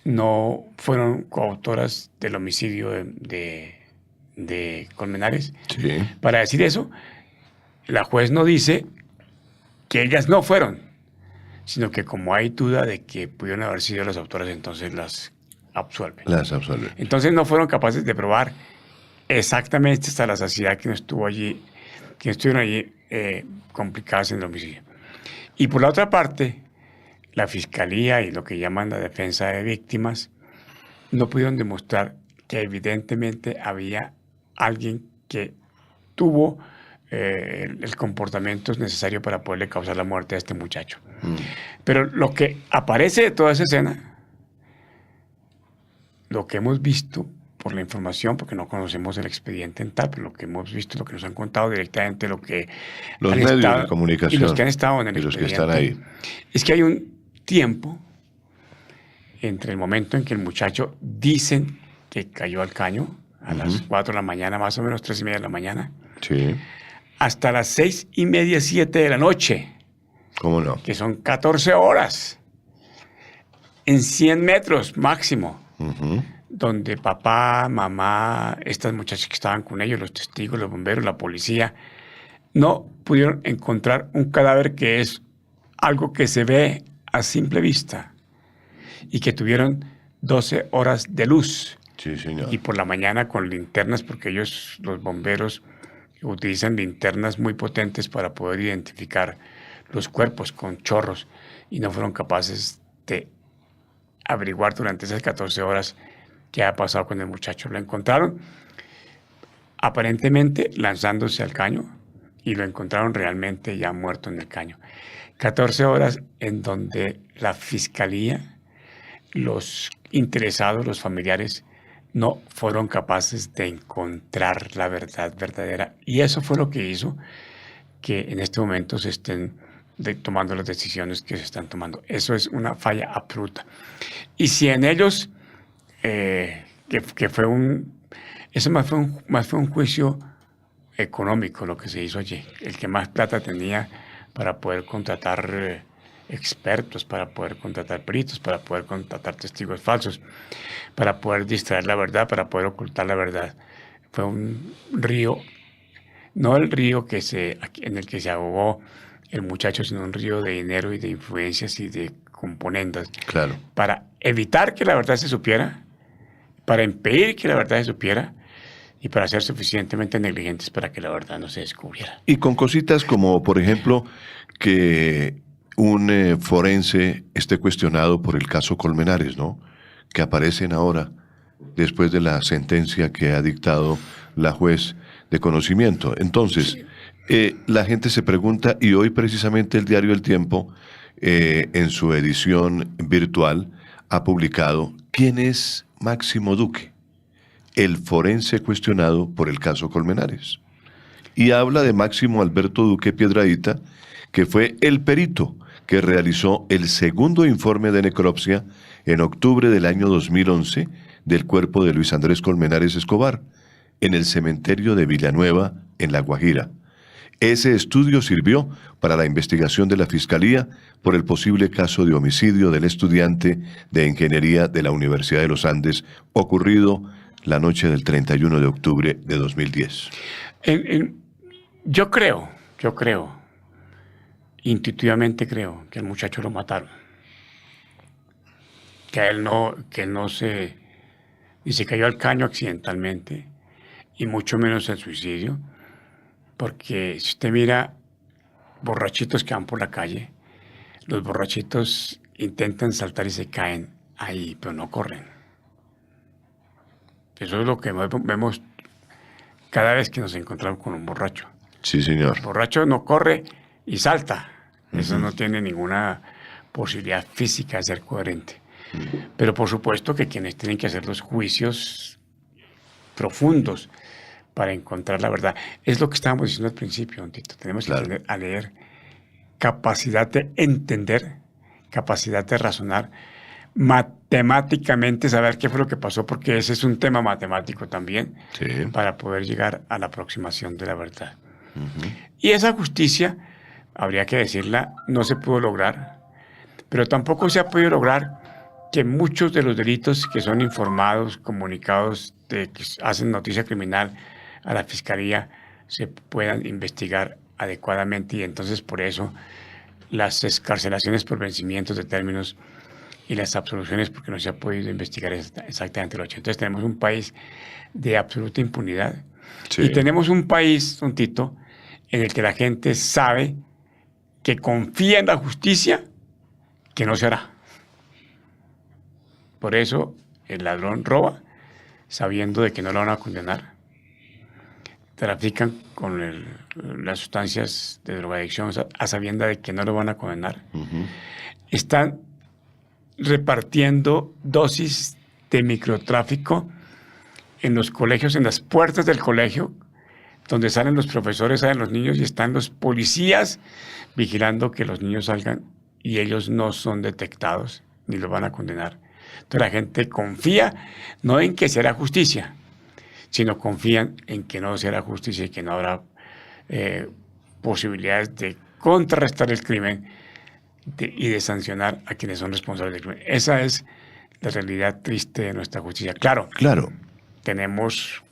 no fueron coautoras del homicidio de Colmenares. Sí. Para decir eso, la juez no dice que ellas no fueron, sino que como hay duda de que pudieron haber sido las autoras, entonces las absuelve. Las absuelve. Entonces no fueron capaces de probar exactamente hasta la saciedad que no estuvo allí, que estuvieron allí complicadas en el homicidio. Y por la otra parte, la fiscalía y lo que llaman la defensa de víctimas no pudieron demostrar que evidentemente había alguien que tuvo el comportamiento necesario para poderle causar la muerte a este muchacho. Pero lo que aparece de toda esa escena, lo que hemos visto por la información, porque no conocemos el expediente en tal, pero lo que hemos visto, lo que nos han contado directamente, lo que los han medios estado, de comunicación y los que han estado en el y los que expediente, están ahí, es que hay un tiempo entre el momento en que el muchacho dicen que cayó al caño a las 4 de la mañana, más o menos 3:30 de la mañana, sí, hasta las 6:30, 7 de la noche, ¿cómo no? que son 14 horas, en 100 metros máximo, donde papá, mamá, estas muchachas que estaban con ellos, los testigos, los bomberos, la policía, no pudieron encontrar un cadáver, que es algo que se ve a simple vista, y que tuvieron 12 horas de luz. Sí, señor. Y por la mañana con linternas, porque ellos, los bomberos, utilizan linternas muy potentes para poder identificar los cuerpos con chorros, y no fueron capaces de averiguar durante esas 14 horas qué ha pasado con el muchacho. Lo encontraron aparentemente lanzándose al caño y lo encontraron realmente ya muerto en el caño. 14 horas en donde la fiscalía, los interesados, los familiares, no fueron capaces de encontrar la verdad verdadera. Y eso fue lo que hizo que en este momento se estén tomando las decisiones que se están tomando. Eso es una falla absoluta. Y si en ellos, que fue eso más fue un juicio económico lo que se hizo allí. El que más plata tenía para poder contratar expertos, para poder contratar peritos, para poder contratar testigos falsos, para poder distraer la verdad, para poder ocultar la verdad. Fue un río, no el río en el que se ahogó el muchacho, sino un río de dinero y de influencias y de componendas. Claro. Para evitar que la verdad se supiera, para impedir que la verdad se supiera y para ser suficientemente negligentes para que la verdad no se descubriera. Y con cositas como, por ejemplo, que un forense esté cuestionado por el caso Colmenares, ¿no? Que aparecen ahora después de la sentencia que ha dictado la juez de conocimiento. Entonces, la gente se pregunta, y hoy precisamente el diario El Tiempo, en su edición virtual, ha publicado ¿quién es Máximo Duque? El forense cuestionado por el caso Colmenares. Y habla de Máximo Alberto Duque Piedradita, que fue el perito que realizó el segundo informe de necropsia en octubre del año 2011 del cuerpo de Luis Andrés Colmenares Escobar, en el cementerio de Villanueva, en La Guajira. Ese estudio sirvió para la investigación de la Fiscalía por el posible caso de homicidio del estudiante de Ingeniería de la Universidad de los Andes, ocurrido la noche del 31 de octubre de 2010. Yo creo, intuitivamente creo que el muchacho lo mataron. Que él no se... ni se cayó al caño accidentalmente, y mucho menos el suicidio, porque si usted mira borrachitos que van por la calle, los borrachitos intentan saltar y se caen ahí, pero no corren. Eso es lo que vemos cada vez que nos encontramos con un borracho. Sí, señor. El borracho no corre y salta. Eso no tiene ninguna posibilidad física de ser coherente. Pero por supuesto que quienes tienen que hacer los juicios profundos para encontrar la verdad. Es lo que estábamos diciendo al principio, don Tito. Tenemos que aprender a leer, capacidad de entender, capacidad de razonar, matemáticamente saber qué fue lo que pasó, porque ese es un tema matemático también, Sí. para poder llegar a la aproximación de la verdad. Y esa justicia, habría que decirla, no se pudo lograr, pero tampoco se ha podido lograr que muchos de los delitos que son informados, comunicados, que hacen noticia criminal a la Fiscalía, se puedan investigar adecuadamente, y entonces por eso las excarcelaciones por vencimientos de términos y las absoluciones porque no se ha podido investigar exactamente lo hecho. Entonces tenemos un país de absoluta impunidad. Sí. Y tenemos un país, don Tito, en el que la gente sabe que confía en la justicia, que no se hará. Por eso el ladrón roba sabiendo de que no lo van a condenar. Trafican con las sustancias de drogadicción a sabienda de que no lo van a condenar. Están repartiendo dosis de microtráfico en los colegios, en las puertas del colegio, donde salen los profesores, salen los niños, y están los policías vigilando que los niños salgan, y ellos no son detectados ni los van a condenar. Entonces la gente confía no en que se hará justicia, sino confían en que no se hará justicia y que no habrá posibilidades de contrarrestar el crimen y de sancionar a quienes son responsables del crimen. Esa es la realidad triste de nuestra justicia. Claro, tenemos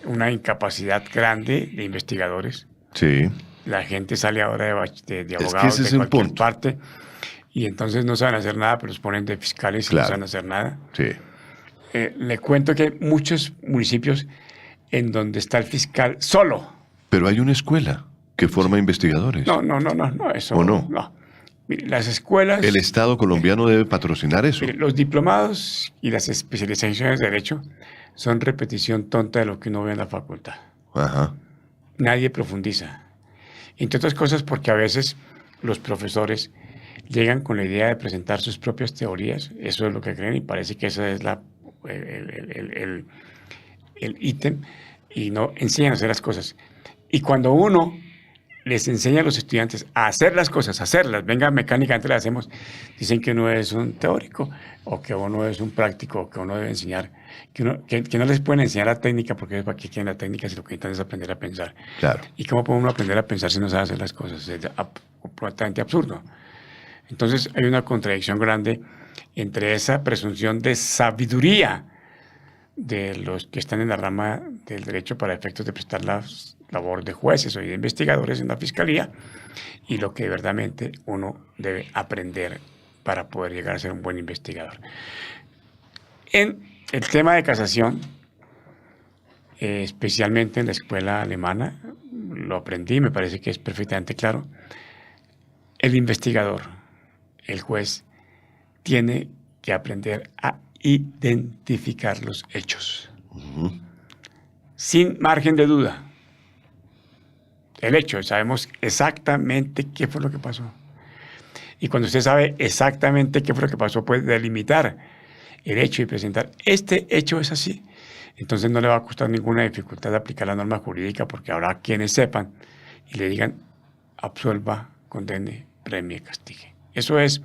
una incapacidad grande de investigadores. Sí. La gente sale ahora de abogados, es que ese de es un cualquier punto. parte, y entonces no saben hacer nada, pero los ponen de fiscales y no saben hacer nada. Sí. Le cuento que hay muchos municipios en donde está el fiscal solo. Pero hay una escuela que forma investigadores. No, eso ¿O no? no. Mire, las escuelas... El Estado colombiano debe patrocinar eso. Mire, los diplomados y las especializaciones de Derecho son repetición tonta de lo que uno ve en la facultad. Ajá. Nadie profundiza. Entre otras cosas porque a veces los profesores llegan con la idea de presentar sus propias teorías. Eso es lo que creen, y parece que ese es el ítem, y no enseñan a hacer las cosas. Y cuando uno les enseña a los estudiantes a hacer las cosas, a hacerlas, venga, mecánicamente las hacemos, dicen que uno es un teórico, o que uno es un práctico, o que uno debe enseñar, que no les pueden enseñar la técnica, porque es para que quieren la técnica, si lo que necesitan es aprender a pensar. Claro. ¿Y cómo puede uno aprender a pensar si no sabe hacer las cosas? Es completamente absurdo. Entonces hay una contradicción grande entre esa presunción de sabiduría de los que están en la rama del derecho para efectos de prestar la labor de jueces o de investigadores en la fiscalía, y lo que verdaderamente uno debe aprender para poder llegar a ser un buen investigador. En el tema de casación, especialmente en la escuela alemana, lo aprendí, me parece que es perfectamente claro. El investigador, el juez, tiene que aprender a identificar los hechos. Sin margen de duda. El hecho, sabemos exactamente qué fue lo que pasó. Y cuando usted sabe exactamente qué fue lo que pasó, puede delimitar el hecho y presentar, este hecho es así. Entonces no le va a costar ninguna dificultad aplicar la norma jurídica porque habrá quienes sepan y le digan, absuelva, condene, premie, castigue. Eso es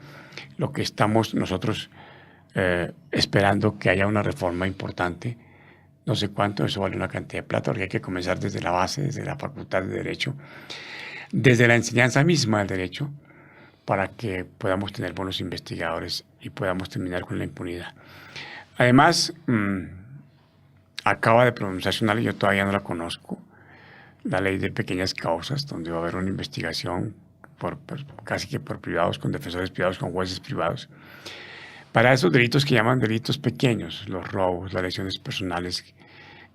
lo que estamos nosotros esperando, que haya una reforma importante. No sé cuánto, eso vale una cantidad de plata, porque hay que comenzar desde la base, desde la facultad de Derecho, desde la enseñanza misma del Derecho, para que podamos tener buenos investigadores y podamos terminar con la impunidad. Además, acaba de pronunciarse una ley, yo todavía no la conozco, la ley de pequeñas causas, donde va a haber una investigación casi que por privados, con defensores privados, con jueces privados, para esos delitos que llaman delitos pequeños, los robos, las lesiones personales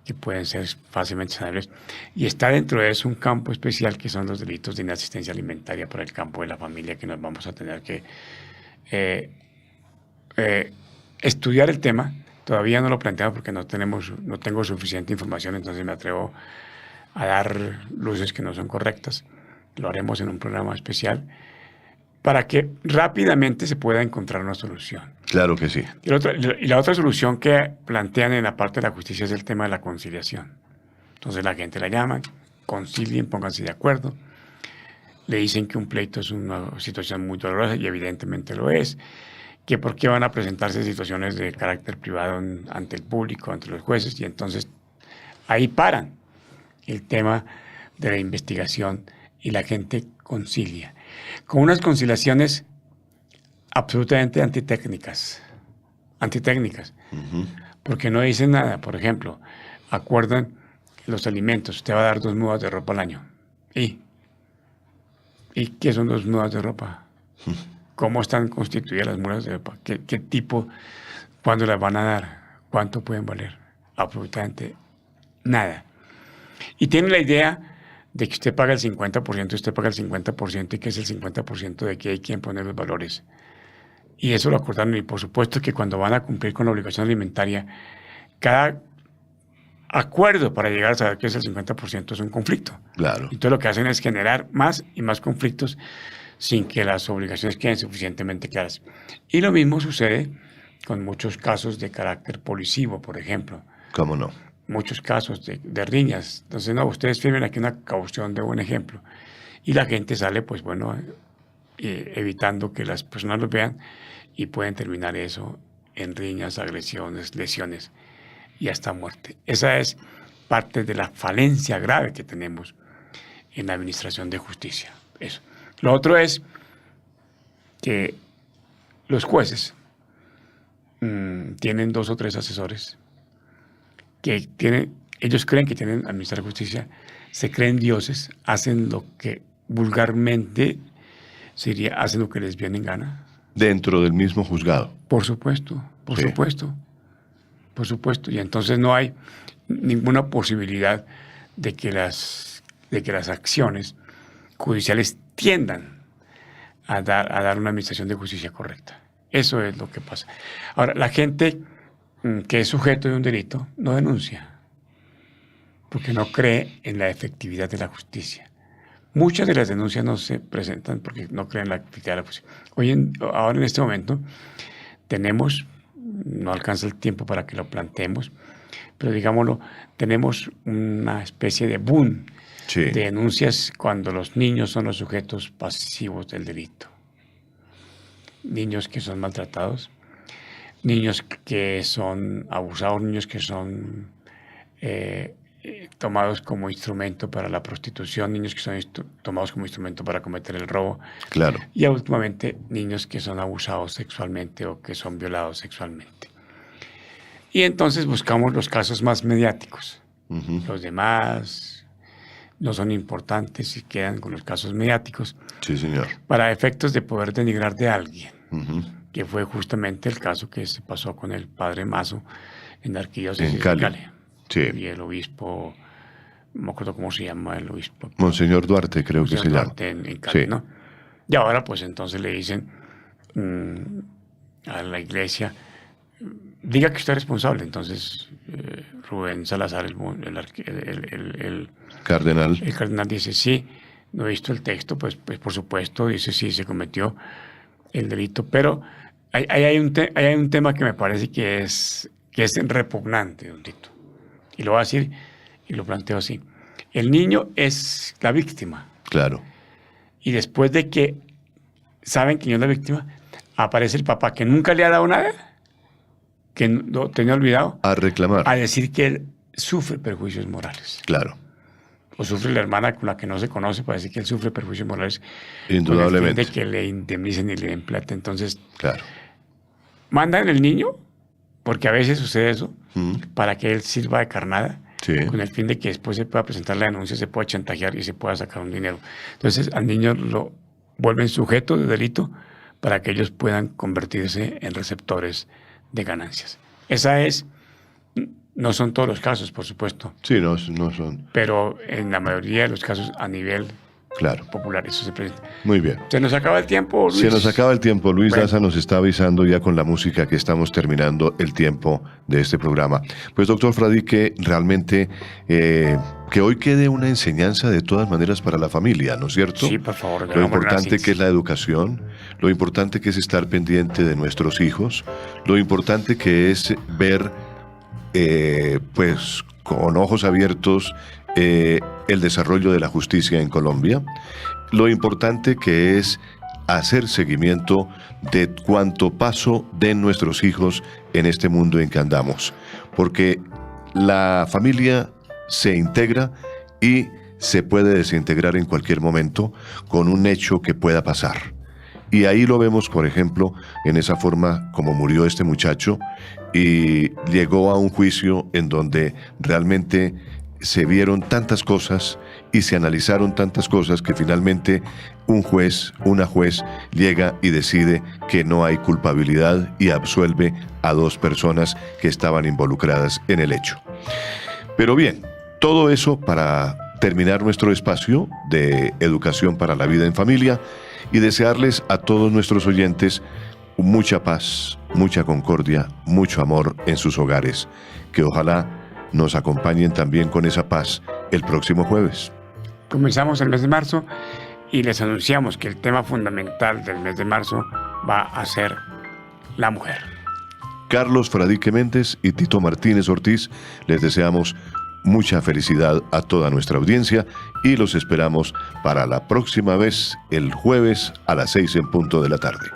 que pueden ser fácilmente sanables. Y está dentro de eso un campo especial que son los delitos de inasistencia alimentaria para el campo de la familia, que nos vamos a tener que estudiar el tema. Todavía no lo planteamos porque no tengo suficiente información, entonces me atrevo a dar luces que no son correctas. Lo haremos en un programa especial para que rápidamente se pueda encontrar una solución. Claro que sí. Y la otra solución que plantean en la parte de la justicia es el tema de la conciliación. Entonces la gente la llama, concilien, pónganse de acuerdo, le dicen que un pleito es una situación muy dolorosa y evidentemente lo es, que por qué van a presentarse situaciones de carácter privado ante el público, ante los jueces, y entonces ahí paran el tema de la investigación y la gente concilia. Con unas conciliaciones absolutamente antitécnicas, porque no dicen nada. Por ejemplo, acuerdan los alimentos, usted va a dar 2 mudas de ropa al año. ¿Y qué son 2 mudas de ropa? ¿Cómo están constituidas las mudas de ropa? ¿Qué tipo? ¿Cuándo las van a dar? ¿Cuánto pueden valer? Absolutamente nada. Y tiene la idea de que usted paga el 50%, usted paga el 50%, y que es el 50% de que hay quien poner los valores. Y eso lo acordaron, y por supuesto que cuando van a cumplir con la obligación alimentaria, cada acuerdo para llegar a saber que es el 50% es un conflicto. Claro. Entonces lo que hacen es generar más y más conflictos sin que las obligaciones queden suficientemente claras. Y lo mismo sucede con muchos casos de carácter policivo, por ejemplo. ¿Cómo no? Muchos casos de riñas. Entonces, no, ustedes firmen aquí una caución de buen ejemplo. Y la gente sale, pues bueno, evitando que las personas los vean, y pueden terminar eso en riñas, agresiones, lesiones y hasta muerte. Esa es parte de la falencia grave que tenemos en la administración de justicia. Eso. Lo otro es que los jueces tienen 2 o 3 asesores que ellos creen que tienen administrar justicia, se creen dioses, hacen lo que vulgarmente hacen lo que les viene en gana. Dentro del mismo juzgado. Por supuesto. Y entonces no hay ninguna posibilidad de que las acciones judiciales tiendan a dar una administración de justicia correcta. Eso es lo que pasa. Ahora, la gente que es sujeto de un delito no denuncia porque no cree en la efectividad de la justicia. Muchas de las denuncias no se presentan porque no creen en la efectividad de la justicia. Ahora en este momento tenemos, no alcanza el tiempo para que lo planteemos, pero digámoslo, tenemos una especie de boom de denuncias cuando los niños son los sujetos pasivos del delito. Niños que son maltratados, niños que son abusados, niños que son tomados como instrumento para la prostitución, niños que son tomados como instrumento para cometer el robo. Claro. Y últimamente niños que son abusados sexualmente o que son violados sexualmente. Y entonces buscamos los casos más mediáticos. Los demás no son importantes y quedan con los casos mediáticos. Sí, señor. Para efectos de poder denigrar de alguien. Que fue justamente el caso que se pasó con el padre Mazo en la arquidiócesis de Cali. Sí. Y el obispo, no me acuerdo cómo se llama el obispo. Monseñor Duarte, creo que se llama. Duarte en Cali, ¿no? Y ahora pues entonces le dicen a la iglesia, diga que usted es responsable. Entonces Rubén Salazar, el cardenal. El cardenal dice, sí, no he visto el texto, pues por supuesto, dice, sí, se cometió el delito, pero ahí hay un tema que me parece que es repugnante, don Tito. Y lo voy a decir y lo planteo así. El niño es la víctima. Claro. Y después de que saben que el niño es la víctima, aparece el papá que nunca le ha dado nada, que lo tenía olvidado, A reclamar. a decir que él sufre perjuicios morales. Claro. O sufre la hermana con la que no se conoce para decir que él sufre perjuicios morales. Indudablemente. Con el fin de que le indemnicen y le den plata. Entonces, Claro. mandan el niño, porque a veces sucede eso, Mm. para que él sirva de carnada, Sí. con el fin de que después se pueda presentar la denuncia, se pueda chantajear y se pueda sacar un dinero. Entonces, al niño lo vuelven sujeto de delito para que ellos puedan convertirse en receptores de ganancias. Esa es, no son todos los casos, por supuesto, Sí, no son. pero en la mayoría de los casos a nivel Claro. popular eso se presenta. Muy bien. Se nos acaba el tiempo, Luis. Se nos acaba el tiempo. Luis Bueno. Daza nos está avisando ya con la música que estamos terminando el tiempo de este programa. Pues, doctor Fradique, realmente que hoy quede una enseñanza de todas maneras para la familia, ¿no es cierto? Sí, por favor. Lo hagámoslo importante así. que es la educación, lo importante que es estar pendiente de nuestros hijos, lo importante que es ver, pues, con ojos abiertos el desarrollo de la justicia en Colombia, lo importante que es hacer seguimiento de cuánto paso den nuestros hijos en este mundo en que andamos, porque la familia se integra y se puede desintegrar en cualquier momento con un hecho que pueda pasar. Y ahí lo vemos, por ejemplo, en esa forma como murió este muchacho y llegó a un juicio en donde realmente se vieron tantas cosas y se analizaron tantas cosas que finalmente una juez llega y decide que no hay culpabilidad y absuelve a 2 personas que estaban involucradas en el hecho. Pero bien, todo eso para terminar nuestro espacio de educación para la vida en familia y desearles a todos nuestros oyentes mucha paz, mucha concordia, mucho amor en sus hogares, que ojalá nos acompañen también con esa paz el próximo jueves. Comenzamos el mes de marzo y les anunciamos que el tema fundamental del mes de marzo va a ser la mujer. Carlos Fradique Méndez y Tito Martínez Ortiz, les deseamos mucha felicidad a toda nuestra audiencia y los esperamos para la próxima vez, el jueves a las 6 en punto de la tarde.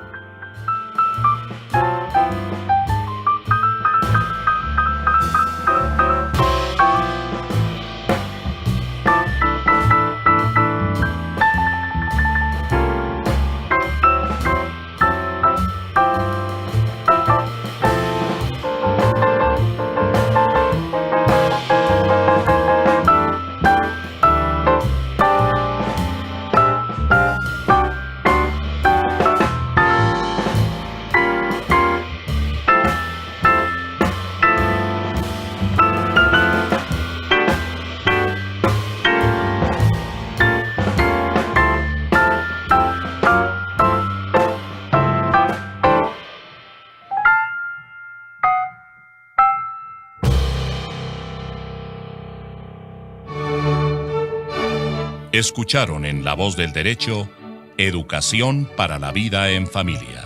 Escucharon en La Voz del Derecho, Educación para la Vida en Familia.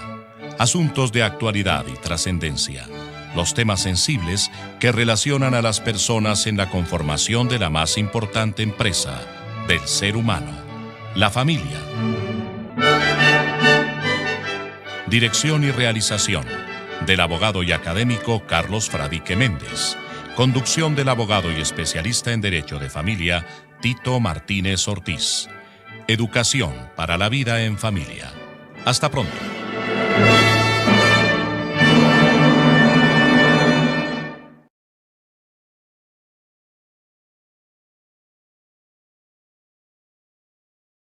Asuntos de actualidad y trascendencia. Los temas sensibles que relacionan a las personas en la conformación de la más importante empresa del ser humano, la familia. Dirección y realización del abogado y académico Carlos Fradique Méndez. Conducción del abogado y especialista en Derecho de Familia, Tito Martínez Ortiz. Educación para la vida en familia. Hasta pronto.